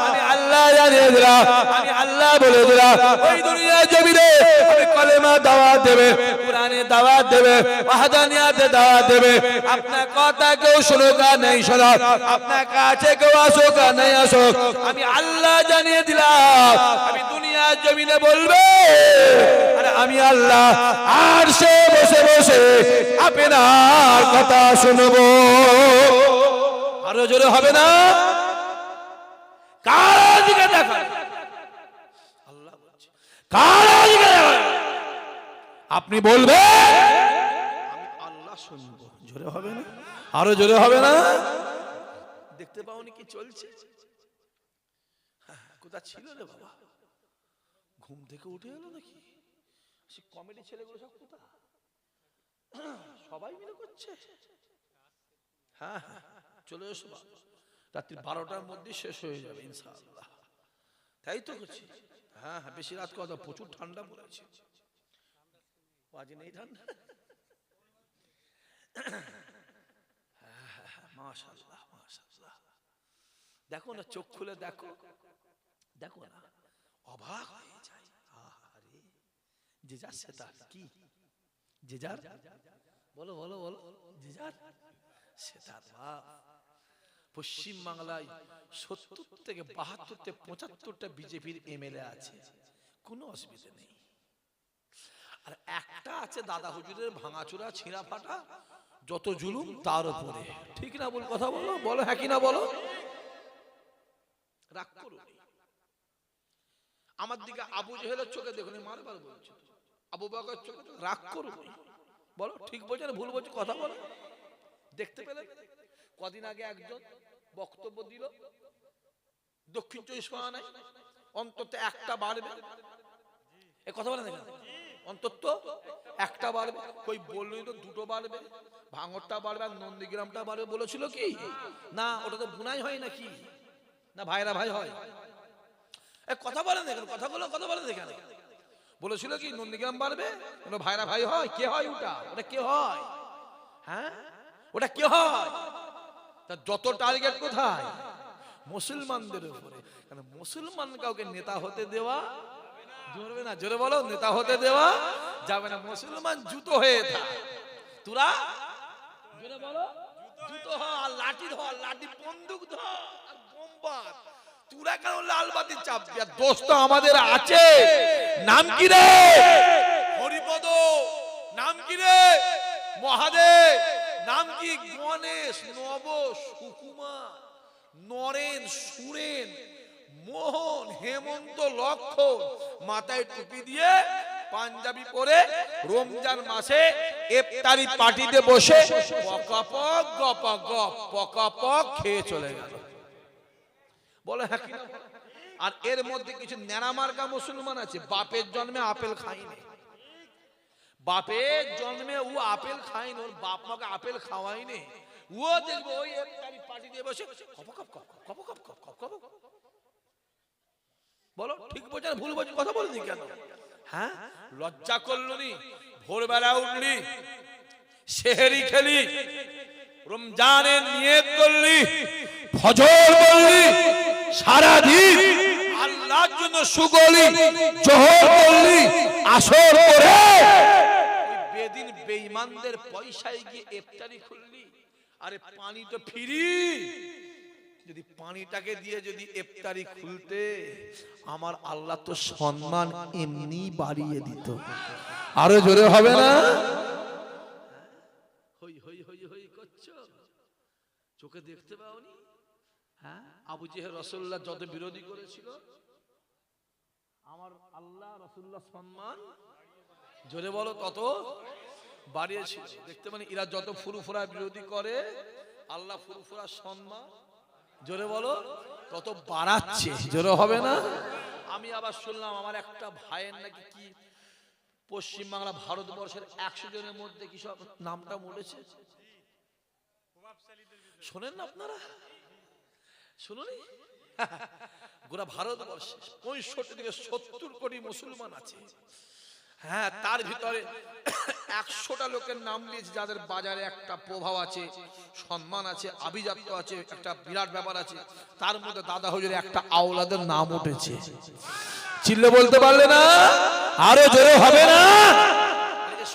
আমি আল্লাহ জানিয়ে দিলাম, আমি আল্লাহ বলে দিলাম ওই দুনিয়ার জমিনে আমি কালেমা দাওয়াত দেবে, কোরআনের দাওয়াত দেবে, ওয়াহদানিয়াতের দাওয়াত দেবে। আপনার কথা কেউ শুনুক আর নাই শোনাক, আপনার কাছে কেউ আসুক আর নাই আসুক, আমি আল্লাহ জানিয়ে দিলাম আমি দুনিয়ার জমিনে বলবে আরে আমি আল্লাহ আর সে বসে বসে আপনার কথা শুনবো। আরো জোরে হবে না? কার দিকে দেখা? আল্লাহ বলছে কার দিকে দেখা? আপনি বলবে আমি আল্লাহ শুনবো। জোরে হবে না? আরো জোরে হবে না? দেখতে পাওনি কি চলছে? কোথা ছিল রে বাবা? ঘুম থেকে উঠে এলো নাকি? সে কমেডি ছেলেগুলো সব কোথা? সবাই মিলে করছে। হ্যাঁ হ্যাঁ, চলে এসো বাবা, রাত্রি 12টার মধ্যে শেষ হয়ে যাবে ইনশাআল্লাহ। তাই তো করছি। হ্যাঁ হ্যাঁ, বেশি রাত কথা, প্রচুর ঠান্ডা পড়েছে। আজ নেই ঠান্ডা? মাশাআল্লাহ মাশাআল্লাহ। দেখো না, চোখ খুলে দেখো, দেখো না, অবাক হয়ে যায়। আরে যে যার সেটা কি, যে যার, বলো বলো বলো, যে যার সেটা। পশ্চিম বাংলায় 70 থেকে 72 থেকে 75টা বিজেপির এমএলএ আছে, কোনো অসুবিধা নেই। আর একটা আছে দাদা হুজুরের ভাঙাচোরা ছিঁড়া ফাটা, যত জুলুম তার উপরে। ঠিক না বল? কথা বলো, বলো হ্যাঁ কি না বলো। রাগ করো, আমার দিকে আবু জেহেলের চোখে দেখুন, মারবার বলছে, আবু বকরের চোখে রাগ করো, বলো ঠিক বলছে না ভুল বলছে? কথা বলো। দেখতে পেলে কদিন আগে একজন বক্তব্য দিল দক্ষিণ 24 পরগনায়, অন্তত একটা বাড়বে, এ কথা বলে দেখেন, অন্তত একটা বাড়বে। কই বললো তো দুটো বাড়বে, ভাঙরটা বাড়বে আর নন্দীগ্রামটা বাড়বে বলেছিল কি না? ওটা তো বুনাই হয় নাকি না? ভাইরা ভাই হয়। কথা বলেন দেখেন, কথাগুলো কথা বলে দেখেন। বলেছিল কি নন্দীগ্রাম বাড়বে? ভাইরা ভাই হয়, কে হয় ওটা? ওটা কে হয়? হ্যাঁ, ওটা কে হয়? তার যত টার্গেট কোথায়? মুসলমানদের উপরে। কারণ মুসলমান কাউকে নেতা হতে দেওয়া যাবে না। জোরে বলো, নেতা হতে দেওয়া যাবে না। মুসলমান জুতো হয়ে থাক, তোরা জোরে বলো জুতো হ, আর লাঠি ধর, লাঠি বন্দুক ধর আর বোমবার। তোরা কেন লাল বাতি চাপবি? আর দোস্ত আমাদের আছে, নাম কি রে? হরিপদ। নাম কি রে? মহাদেব। নাম কি? গণেশ, নব, সুকুমার, নরেন, সুরেন, মোহন, হেমন্ত, লক্ষণ। মাথায় টুপি দিয়ে পাঞ্জাবি পরে রমজান মাসে ইফতারি পার্টিতে বসে পকাপক গপাগপ পকাপক খেয়ে চলে গেল। বলে হ্যাঁ কি? আর এর মধ্যে কিছু ন্যাড়ামার্কা মুসলমান আছে, বাপের জন্মে আপেল খায়নি। বাপের জন্মে ও আপেল খায়নি, ওর বাপ মাকে আপেল খাওয়াইনি। ও দেখবে ওই ইফতারি পার্টি দিয়ে বসে কপকপ কপকপ কপকপ। বলো ঠিক বলছেন ভুল বলছেন? কথা বলনি কেন? হ্যাঁ, লজ্জা করলো নি? ভোরবেলা উঠলি, সেহরি খেলি, রমজানের নিয়ত করলি, ফজর করলি, সারাদিন আল্লাহর জন্য সুগলি, জোহর করলি, আসর করে বেদিন বেঈমানদের পয়সায় গিয়ে ইফতারি খুললি। আরে পানি তো ফ্রি, যদি পানিটাকে দিয়ে যদি ইফতারি খুলতে, আমার আল্লাহ তো সম্মান এমনি বাড়িয়ে দিত। আরো জোরে হবে না? হই হই হই হই করছো, চোখে দেখতে পাওনি? হ্যাঁ, আবু জেহেল রাসূলুল্লাহ যত বিরোধী করেছিল, আমার আল্লাহ রাসূলুল্লাহ সম্মান জোরে বলো তত বাড়িয়েছিল। দেখতে মানে এরা যত ফুরফুরা বিরোধী করে, আল্লাহ ফুরফুরা সম্মান জোরে বলো তত বাড়াচ্ছে। জোরে হবে না? আমি আবার শুনলাম আমার একটা ভাইয়ের নাকি কি পশ্চিম বাংলা ভারতবর্ষের 100 জনের মধ্যে কি সব নামটা মরেছে। শোনেন না আপনারা? শুনুন, গোটা ভারতবর্ষে 65 থেকে 70 কোটি মুসলমান আছে। হ্যাঁ, তার ভিতরে 100টা লোকের নাম দিয়েছে যাদের বাজারে একটা প্রভাব আছে, সম্মান আছে, আভিজাত্য আছে, একটা বিরাট ব্যাপার আছে। তার মধ্যে দাদা হুজুরের একটা আওলাদের নাম উঠেছে। চিল্লে বলতে পারলে না? আরো জোরে হবে না?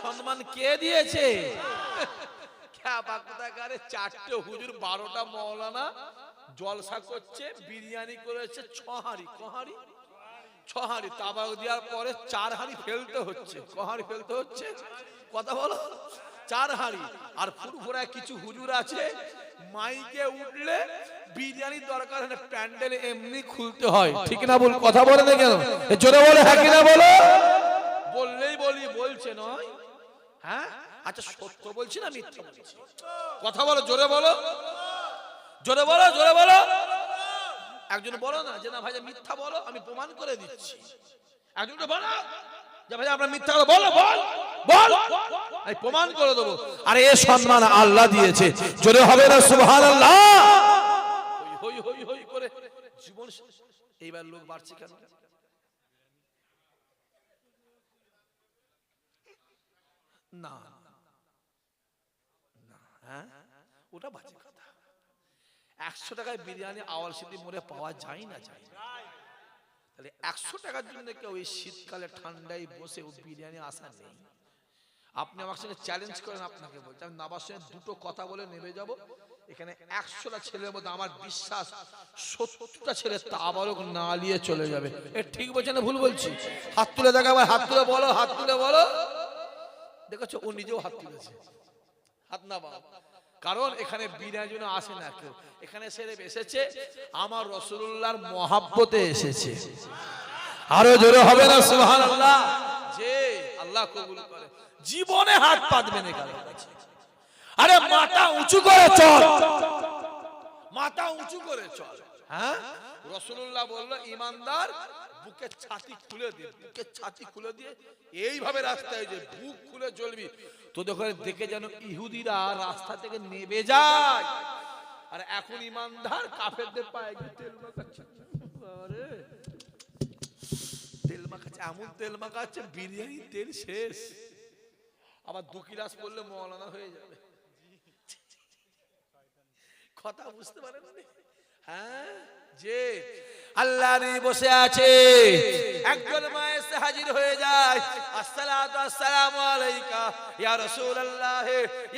সম্মান কে দিয়েছে? চারটে হুজুর, 12টা মৌলানা জলসা করছে, বিরিয়ানি করেছে 6 হাঁড়ি। কহাড়ি? 6 হাঁড়ি। তাবাক দেওয়ার পরে 4 হাঁড়ি ফেলতে হচ্ছে। কহাড়ি ফেলতে হচ্ছে? কথা বলো। 4 হাঁড়ি। আর ফুরফুরায় কিছু হুজুর আছে, মাইকে উঠলে বিরিয়ানি দরকার হলে প্যান্ডেল এমনি খুলতে হয়। ঠিক না বল? কথা বলে না কেন? জোরে বলে হ্যাঁ কি না বলো? বললেই বলি, বলছে নয়। হ্যাঁ, আচ্ছা সত্য বলছি না মিথ্যা বলছি? কথা বলো, জোরে বলো, জোরে বলো, জোরে বলো। একজন বলো না যে না ভাই মিথ্যা বলো, আমি প্রমাণ করে দিচ্ছি। একজন বলো যে ভাই আপনারা মিথ্যা বলো, বল বল, আমি প্রমাণ করে দেবো। আরে এ সম্মান আল্লাহ দিয়েছে। জোরে হবে না সুবহানাল্লাহ? হই হই হই করে জীবন। এইবার লোক বাড়ছে কেন? না না, হ্যাঁ ওটা বাজে কথা। 100 টাকায় বিরিয়ানি আওয়াল সিটি মোড়ে পাওয়া যায় না? যায়। তাহলে 100 টাকার জন্য কেউ এই শীতকালে ঠান্ডায় বসে ও বিরিয়ানি আসা নেই। আপনি আমার সঙ্গে চ্যালেঞ্জ করেন, আপনাকে বলছি আমি নাবার সঙ্গে দুটো কথা বলে নেমে যাব। এখানে 100টা ছেলের মধ্যে আমার বিশ্বাস 70টা ছেলে তাবারক না নিয়ে চলে যাবে। এ ঠিক বলছে না ভুল বলছি? হাত তুলে দেখা, হাত তুলে বলো, হাত তুলে বলো। দেখেছো ও নিজেও হাত তুলেছে। হাত না বাবা, কারণ এখানে বিনা জন্য আসে না কেউ। এখানে সেরেফ এসেছে আমার রাসূলুল্লাহর মহব্বতে এসেছে। আরো জোরে হবে না সুবহানাল্লাহ? যে আল্লাহ কবুল করে, জীবনে হাত পাতবে না কারো কাছে। আরে মাথা উঁচু করে চল, মাথা উঁচু করে চল। হ্যাঁ, রাসূলুল্লাহ বলল ঈমানদার বুকের ছাতি খুলে দিয়ে, বুকের ছাতি খুলে দিয়ে এইভাবে রাস্তায় যে বুক খুলে চলবি, তোদের ঘরে দেখে যেন ইহুদিরা রাস্তা থেকে নেমে যায়। আর এখন ঈমানদার কাফেরদের পায়ে গিয়ে তেল মাখাচ্ছে। আরে তেল মাখাচ্ছে, এমন তেল মাখাচ্ছে বিরিয়ানি তেল শেষ, আবার 2 গিলাস পড়লে মওলানা হয়ে যাবে। কথা বুঝতে পারেন? হ্যাঁ, যে আল্লাহ নবী বসে আছে, একজন মা এসে হাজির হয়ে যায়, আসসালাতু আসসালামু আলাইকা ইয়া রাসূলুল্লাহ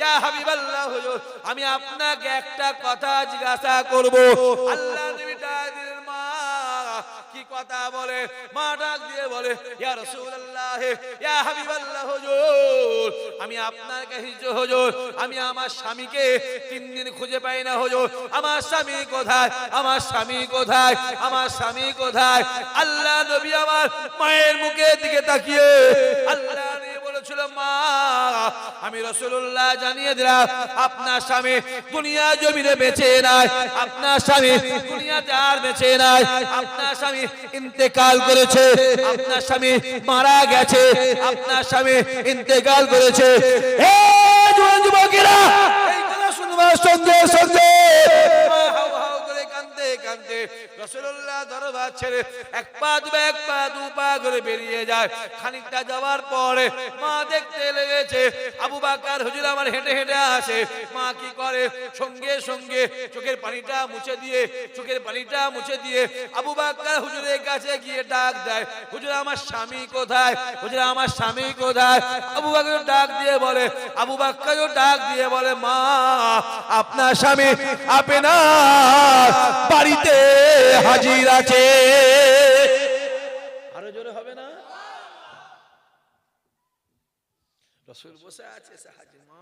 ইয়া হাবিবাল্লাহ, হুজুর আমি আপনাকে একটা কথা জিজ্ঞাসা করব। আল্লাহ নবী ডাক দিলেন, মা কি কথা বলে? মা ডাক দিয়ে বলে, ইয়া রাসূলুল্লাহ ইয়া হাবিবাল্লাহ, হুজুর আমি আপনার কাছে হুজুর, আমি আমার স্বামীকে 3 দিন খুঁজে পাই না হুজুর, আমার স্বামী কোথায়, আমার স্বামী কোথায়, আমার স্বামী কোথায়? আল্লাহ নবী আমার মায়ের মুখের দিকে তাকিয়ে আল্লাহ নবী বলেছিল, মা আমি রাসূলুল্লাহ জানিয়ে দিলাম, আপনার স্বামী দুনিয়া জমিনে বেঁচে নাই, আপনার স্বামী দুনিয়াতে আর বেঁচে নাই, আপনার স্বামী ইন্তেকাল করেছে, আপনার স্বামী মারা গেছে, আপনার স্বামী ইন্তেকাল করেছে। হে যুবকেরা, এই কথা শুনবার সঙ্গে সঙ্গে হাউ হাউ করে কাঁদতে কাঁদতে রাসূলুল্লাহ দরবার ছেড়ে এক পা দু পা করে বেরিয়ে যায়। খানিকটা যাওয়ার পরে মা দেখতে লেগেছে আবু বকর হুজুর আমার হেঁটে হেঁটে আসে। মা কি করে, সঙ্গে সঙ্গে চোখের পানিটা মুছে দিয়ে আবু বকর হুজুরের কাছে গিয়ে ডাক দেয়, হুজুর আমার স্বামী কোথায়, হুজুর আমার স্বামী কোথায়? আবু বকর ডাক দিয়ে বলে, মা আপনার স্বামী আপনার বাড়িতে হাজির আছে। আরো জোরে হবে না? রাসূল বসে আছে, সে হাজির, মা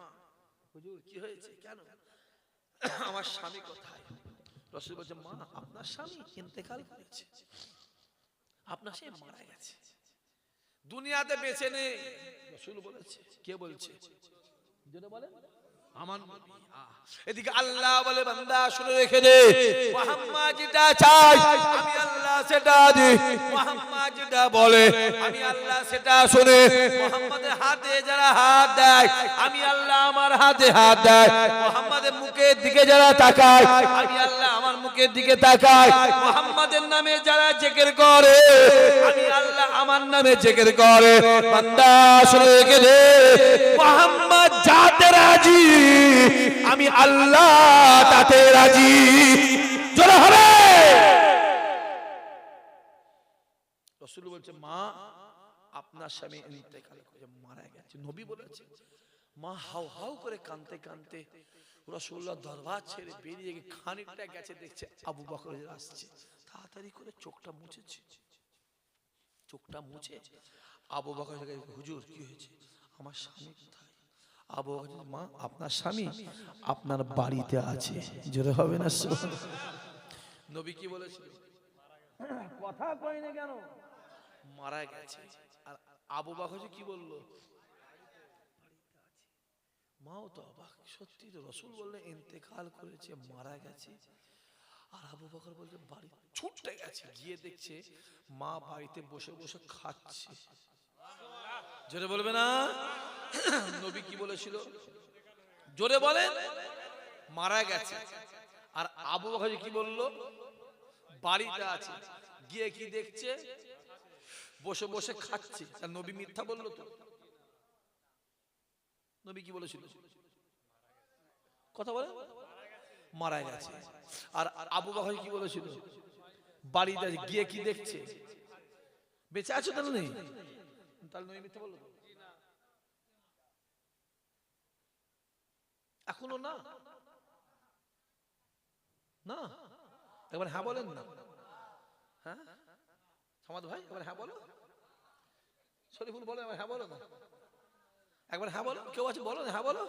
হুজুর কি হয়েছে, কেন, আমার স্বামী কোথায়? রাসূল বলছে, মা আপনার স্বামী ইন্তেকাল করেছে, আপনার স্বামী মারা গেছে, দুনিয়াতে বেঁচে নেই। রাসূল বলেছে, কে বলছে? জোরে বলেন, আমার নবী। এদিকে আল্লাহ বলে, বান্দা শুনে রেখে দে, মুহাম্মদ যেটা চায় আমি আল্লাহ সেটা দিই, মুহাম্মদ যেটা বলে আমি আল্লাহ সেটা শুনে। মুহাম্মাদের হাতে যারা হাত দেয় আমি আল্লাহ আমার হাতে হাত দেয়, মুহাম্মাদের মুখের দিকে যারা তাকায় আমি আল্লাহ আমার মুখের দিকে তাকায়, মুহাম্মাদের নামে যারা জিকির করে আমি আল্লাহ আমার নামে জিকির করে। বান্দা শুনে রেখে দে, মুহাম্মদ যাতে রাজি আমি আল্লাহ তাতে রাজি। জোরে হবে। রাসূল বলছে, মা আপনার স্বামী ইন্তেকাল করে মারা গেছে, নবী বলেছে। মা হাউ হাউ করে কাঁদতে কাঁদতে রাসূলুল্লাহ দরবার ছেড়ে বেরিয়ে গিয়ে খানিকটা গেছে, দেখছে আবু বকর আসছে, তাড়াতাড়ি করে চোখটা মুছে আবু বকর, হুজুর কি হয়েছে, আমার স্বামী কোথায়? আবু বকর, মা আপনার স্বামী আপনার বাড়িতে আছে। জোরে হবে না? নবী কি বলেছিল? কথা কয় না কেন? মারা গেছে। আর আবু বকর কি বলল? মাও তো অবাক, সত্যি তো রাসূল বললেন ইন্তেকাল করেছে, মারা গেছে, আর আবু বকর বলছে বাড়ি ছুটতে গেছে, গিয়ে দেখছে মা বাড়িতে বসে বসে খাচ্ছে। জোরে বলবে না? নবী কি বলেছিল? জোরে বলেন, মারা গেছে। আর আবু বকর কি বলল? বাড়িতে আছে। গিয়ে কি দেখছে? বসে বসে খাচ্ছে। আর নবী মিথ্যা বললো তো? নবী কি বলেছিল? কথা বলে, মারা গেছে। আর আবু বকর কি বলেছিল? বাড়িতে আছে। গিয়ে কি দেখছে? বেঁচে আছে তাহলে নেই? তাহলে নবী মিথ্যা বললো তো? এখনো না, না একবার হ্যাঁ বলেন না। হ্যাঁ সামাদ ভাই, একবার হ্যাঁ বলো। শরীফুল বলো, একবার হ্যাঁ বলো না, একবার হ্যাঁ বলো। কেউ আছে বলো, হ্যাঁ বলো।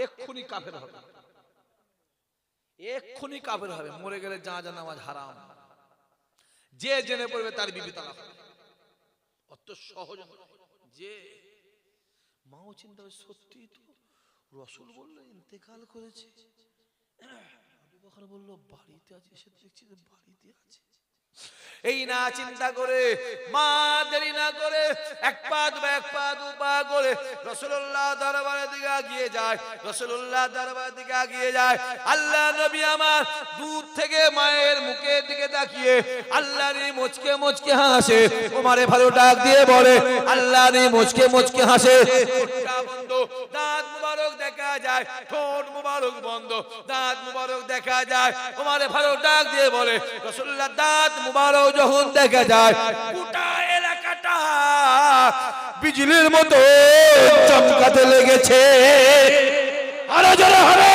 এক্ষুনি কাফের হবে, এক্ষুনি কাফের হবে। মরে গেলে জানাজা নামাজ হারাম, যে জেনে পড়বে তার বিবি তালাক হবে। অত সহজ যে মাও চিন্তা করে, সত্যি তো রাসূল বললো ইন্তেকাল করেছে। আবু বকর বলল বাড়িতে আছে, এসে দেখছি যে বাড়িতে আছে। এই না চিন্তা করে মা দেরি না করে এক পা দু পা করে রাসূলুল্লাহ দরবারের দিকে এগিয়ে যায়, রাসূলুল্লাহ দরবারের দিকে এগিয়ে যায়। আল্লাহ নবী আমার দূর থেকে মায়ের মুখের দিকে তাকিয়ে আল্লাহরই মুচকে মুচকে হাসে। ওমরে ভালো ডাক দিয়ে বলে, আল্লাহরই মুচকে মুচকে হাসে। ঠোঁটটা বন্ধ, দাঁত মুবারক দেখা যায়, ঠোঁট মুবারক বন্ধ, দাঁত মুবারক দেখা যায়। ওমরে ভালো ডাক দিয়ে বলে, রাসূলুল্লাহ দাঁত মুবারক যখন দেখা যায় গোটা এলাকাটা বিজলির মতো চমকাতে লেগেছে। আরো জোরে হবে।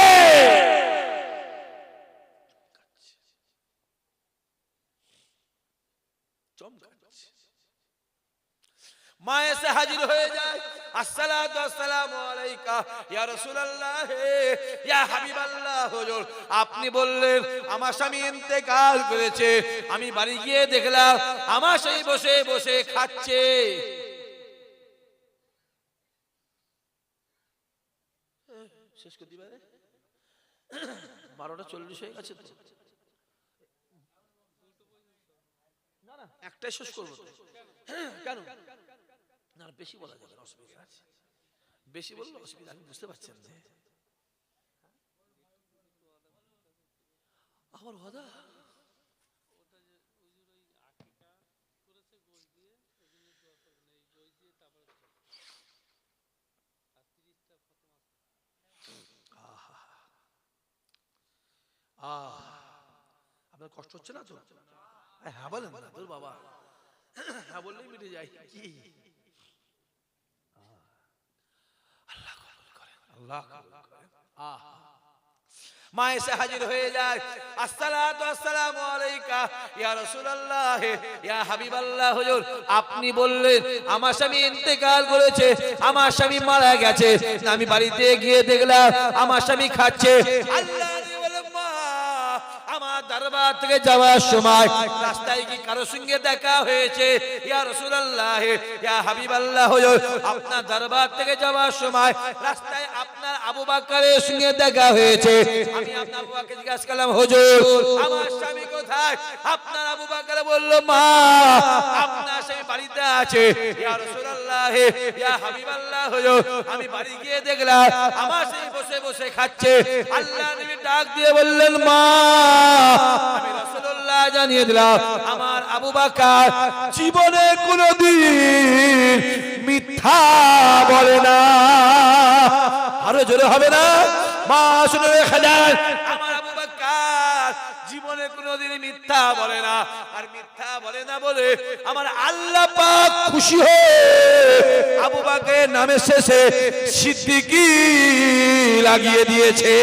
মা এসে হাজির হয়ে যায়, আসসালাতু ওয়াসসালামু আলাইকা ইয়া রাসূলুল্লাহ ইয়া হাবিবাল্লাহ। হুজুর আপনি বললেন আমার স্বামী ইন্তেকাল করেছে, আমি বাড়ি গিয়ে দেখলাম আমার স্বামী বসে বসে খাচ্ছে। শেষ করে দিবারে 12:40 হয়ে গেছে তো, না না একটাই শেষ করবো তো। কেন না বেশি বলা যাবে না, অসুবিধা আছে, বেশি বললে অসুবিধা, আমি বুঝতে পারছেন যে আমার কথা। আপনার কষ্ট হচ্ছে না তো? হ্যাঁ বলেন না তোর বাবা, হ্যাঁ বললেই মিটে যায়। কি আল্লাহ কবুল করেন, আল্লাহ কবুল করেন। মা এসে হাজির হয়ে যায়, আসসালাতু ওয়াসসালামু আলাইকা ইয়া রাসূলুল্লাহ ইয়া হাবিবাল্লাহ। হুজুর আপনি বললেন আমার স্বামী ইন্তেকাল করেছে, আমার স্বামী মারা গেছে, আমি বাড়িতে গিয়ে দেখলাম আমার স্বামী খাচ্ছে। আল্লাহ আমার দরবার থেকে যাওয়ার সময় রাস্তায় কি কারো সঙ্গে দেখা হয়েছে? ইয়া রাসূলুল্লাহ ইয়া হাবিবাল্লাহ। হুজুর আপনার দরবার থেকে যাওয়ার সময় রাস্তায় আপনার আবু বকরের সঙ্গে দেখা হয়েছে। আমি আপনার আবু বকরকে জিজ্ঞাসা করলাম, হুজুর আমার স্বামী কোথায়? আপনার আবু বকর বলল, মা আপনার স্বামী বাড়িতে আছে। ইয়া রাসূলুল্লাহ ইয়া হাবিবাল্লাহ। হুজুর আমি বাড়ি গিয়ে দেখলাম আমার স্বামী বসে বসে খাচ্ছে। আল্লাহ নবী ডাক দিয়ে বললেন, মা আমি রাসূলুল্লাহ জানিয়ে দিলাম আমার আবু বকর জীবনে কোনদিন মিথ্যা বলে না। আরো জোরে হবে না? মা শুনে রেখে দেন, আমার আবু বকর জীবনে কোনদিন মিথ্যা বলে না। আর মিথ্যা বলে না বলে আমার আল্লাহ পাক খুশি হয়ে আবু বকরের নামের শেষে সিদ্দিকী লাগিয়ে দিয়েছে।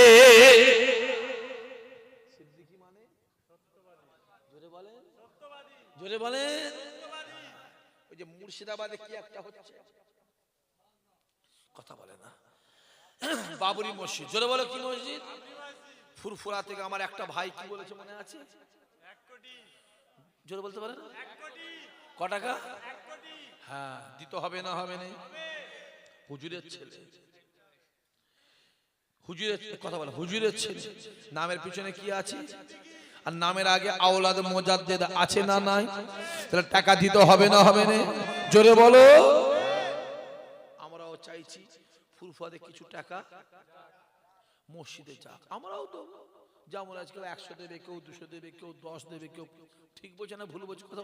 জোরে বলেন। ওই যে মুর্শিদাবাদে কি একটা হচ্ছে, কথা বলে না, বাবরি মসজিদ। জোরে বলো কি মসজিদ? ফুরফুরা থেকে আমার একটা ভাই কি বলেছে মনে আছে? 1 কোটি। জোরে বলতে পারে না? 1 কোটি। ক টাকা? 1 কোটি। হ্যাঁ দিতে হবে না? হবে না? হুজুরের ছেলে, হুজুরের কথা বলে, হুজুরের ছেলে নামের পিছনে কি আছে? আর নামের আগে আওলাদ মুজাদ্দিদ আছে না নাই? তাহলে টাকা দিতে হবে না? হবে না? জোরে বলো। আমরাও চাইছি ফুরফুরাতে কিছু টাকা মসজিদে যাক, আমরাও তো যেমন আজকে 100 দেবে, কেউ 200 দেবে, কেউ 10 দেবে, কেউ ঠিক বলছে না ভুল বলছে, কথা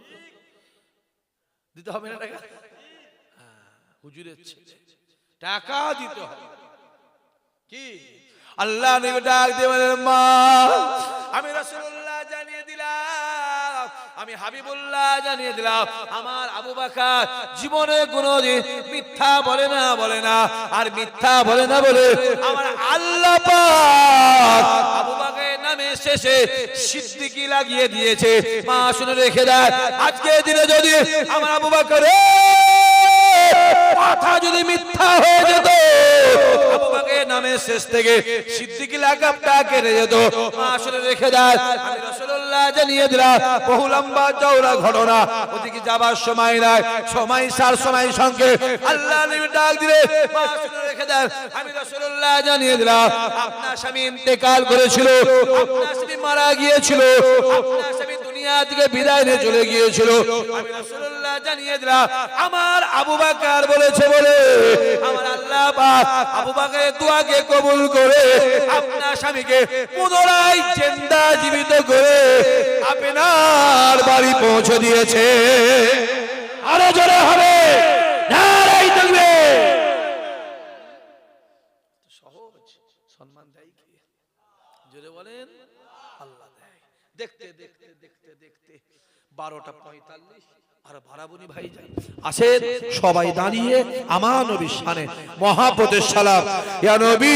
দিতে হবে না টাকা? হ্যাঁ হুজুরের ছেলে, টাকা দিতে হবে। কি আল্লাহ নবী ডাক দিয়ে বলেন, মা আমি রাসূলুল্লাহ জানিয়ে দিলাম, আমি হাবিবুল্লাহ জানিয়ে দিলাম আমার আবু বকর জীবনে কোনদিন মিথ্যা বলে না, বলে না। আর মিথ্যা বলে না বলে আমার আল্লাহ পাক আবু বকরের নামে শেষে সিদ্দিকী লাগিয়ে দিয়েছে। মা শুনে রেখে দেয়, আজকে দিনে যদি আমার আবু বকরের কথা যদি মিথ্যা হয়ে যেত, আবু বকরের নামে শেষ থেকে সিদ্দিকী লাকাবটা কেটে যেত। মা শুনে রেখে দেয়, আমি রাসূলুল্লাহ জানিয়ে দিলাম বহু লম্বা চওড়া ঘটনা, ওদিকে যাবার সময় নাই, সময় সার সময় সঙ্গে আল্লাহ নবী ডাক দিলে মা শুনে রেখে দেন, আমি রাসূলুল্লাহ জানিয়ে দিলাম আপনার স্বামী ইন্তেকাল করেছিল, আপনার স্বামী মারা গিয়েছিল, আপনার স্বামী দুনিয়া থেকে বিদায় নিয়ে চলে গিয়েছিল, আমি রাসূলুল্লাহ জানিয়ে দিলাম আমার আবু বকর বলেছে বলে আমার আল্লাহ পাক আবু বকরের দোয়াকে কবুল করে আপনার স্বামীকে পুনরায় জিন্দা জীবিত করে আপনার বাড়ি পৌঁছে দিয়েছে। আরো জোরে হবে নারায়ে তাকবীর। সহজ সম্মান দেয় কি? জোরে বলেন আল্লাহ দেয়। দেখতে দেখতে দেখতে দেখতে 12:45 আর ভারাবনি ভাই যায় আসেন, সবাই দাঁড়িয়ে আমার নবীর শানে মহাপ্রতিশ সালাম ইয়া নবী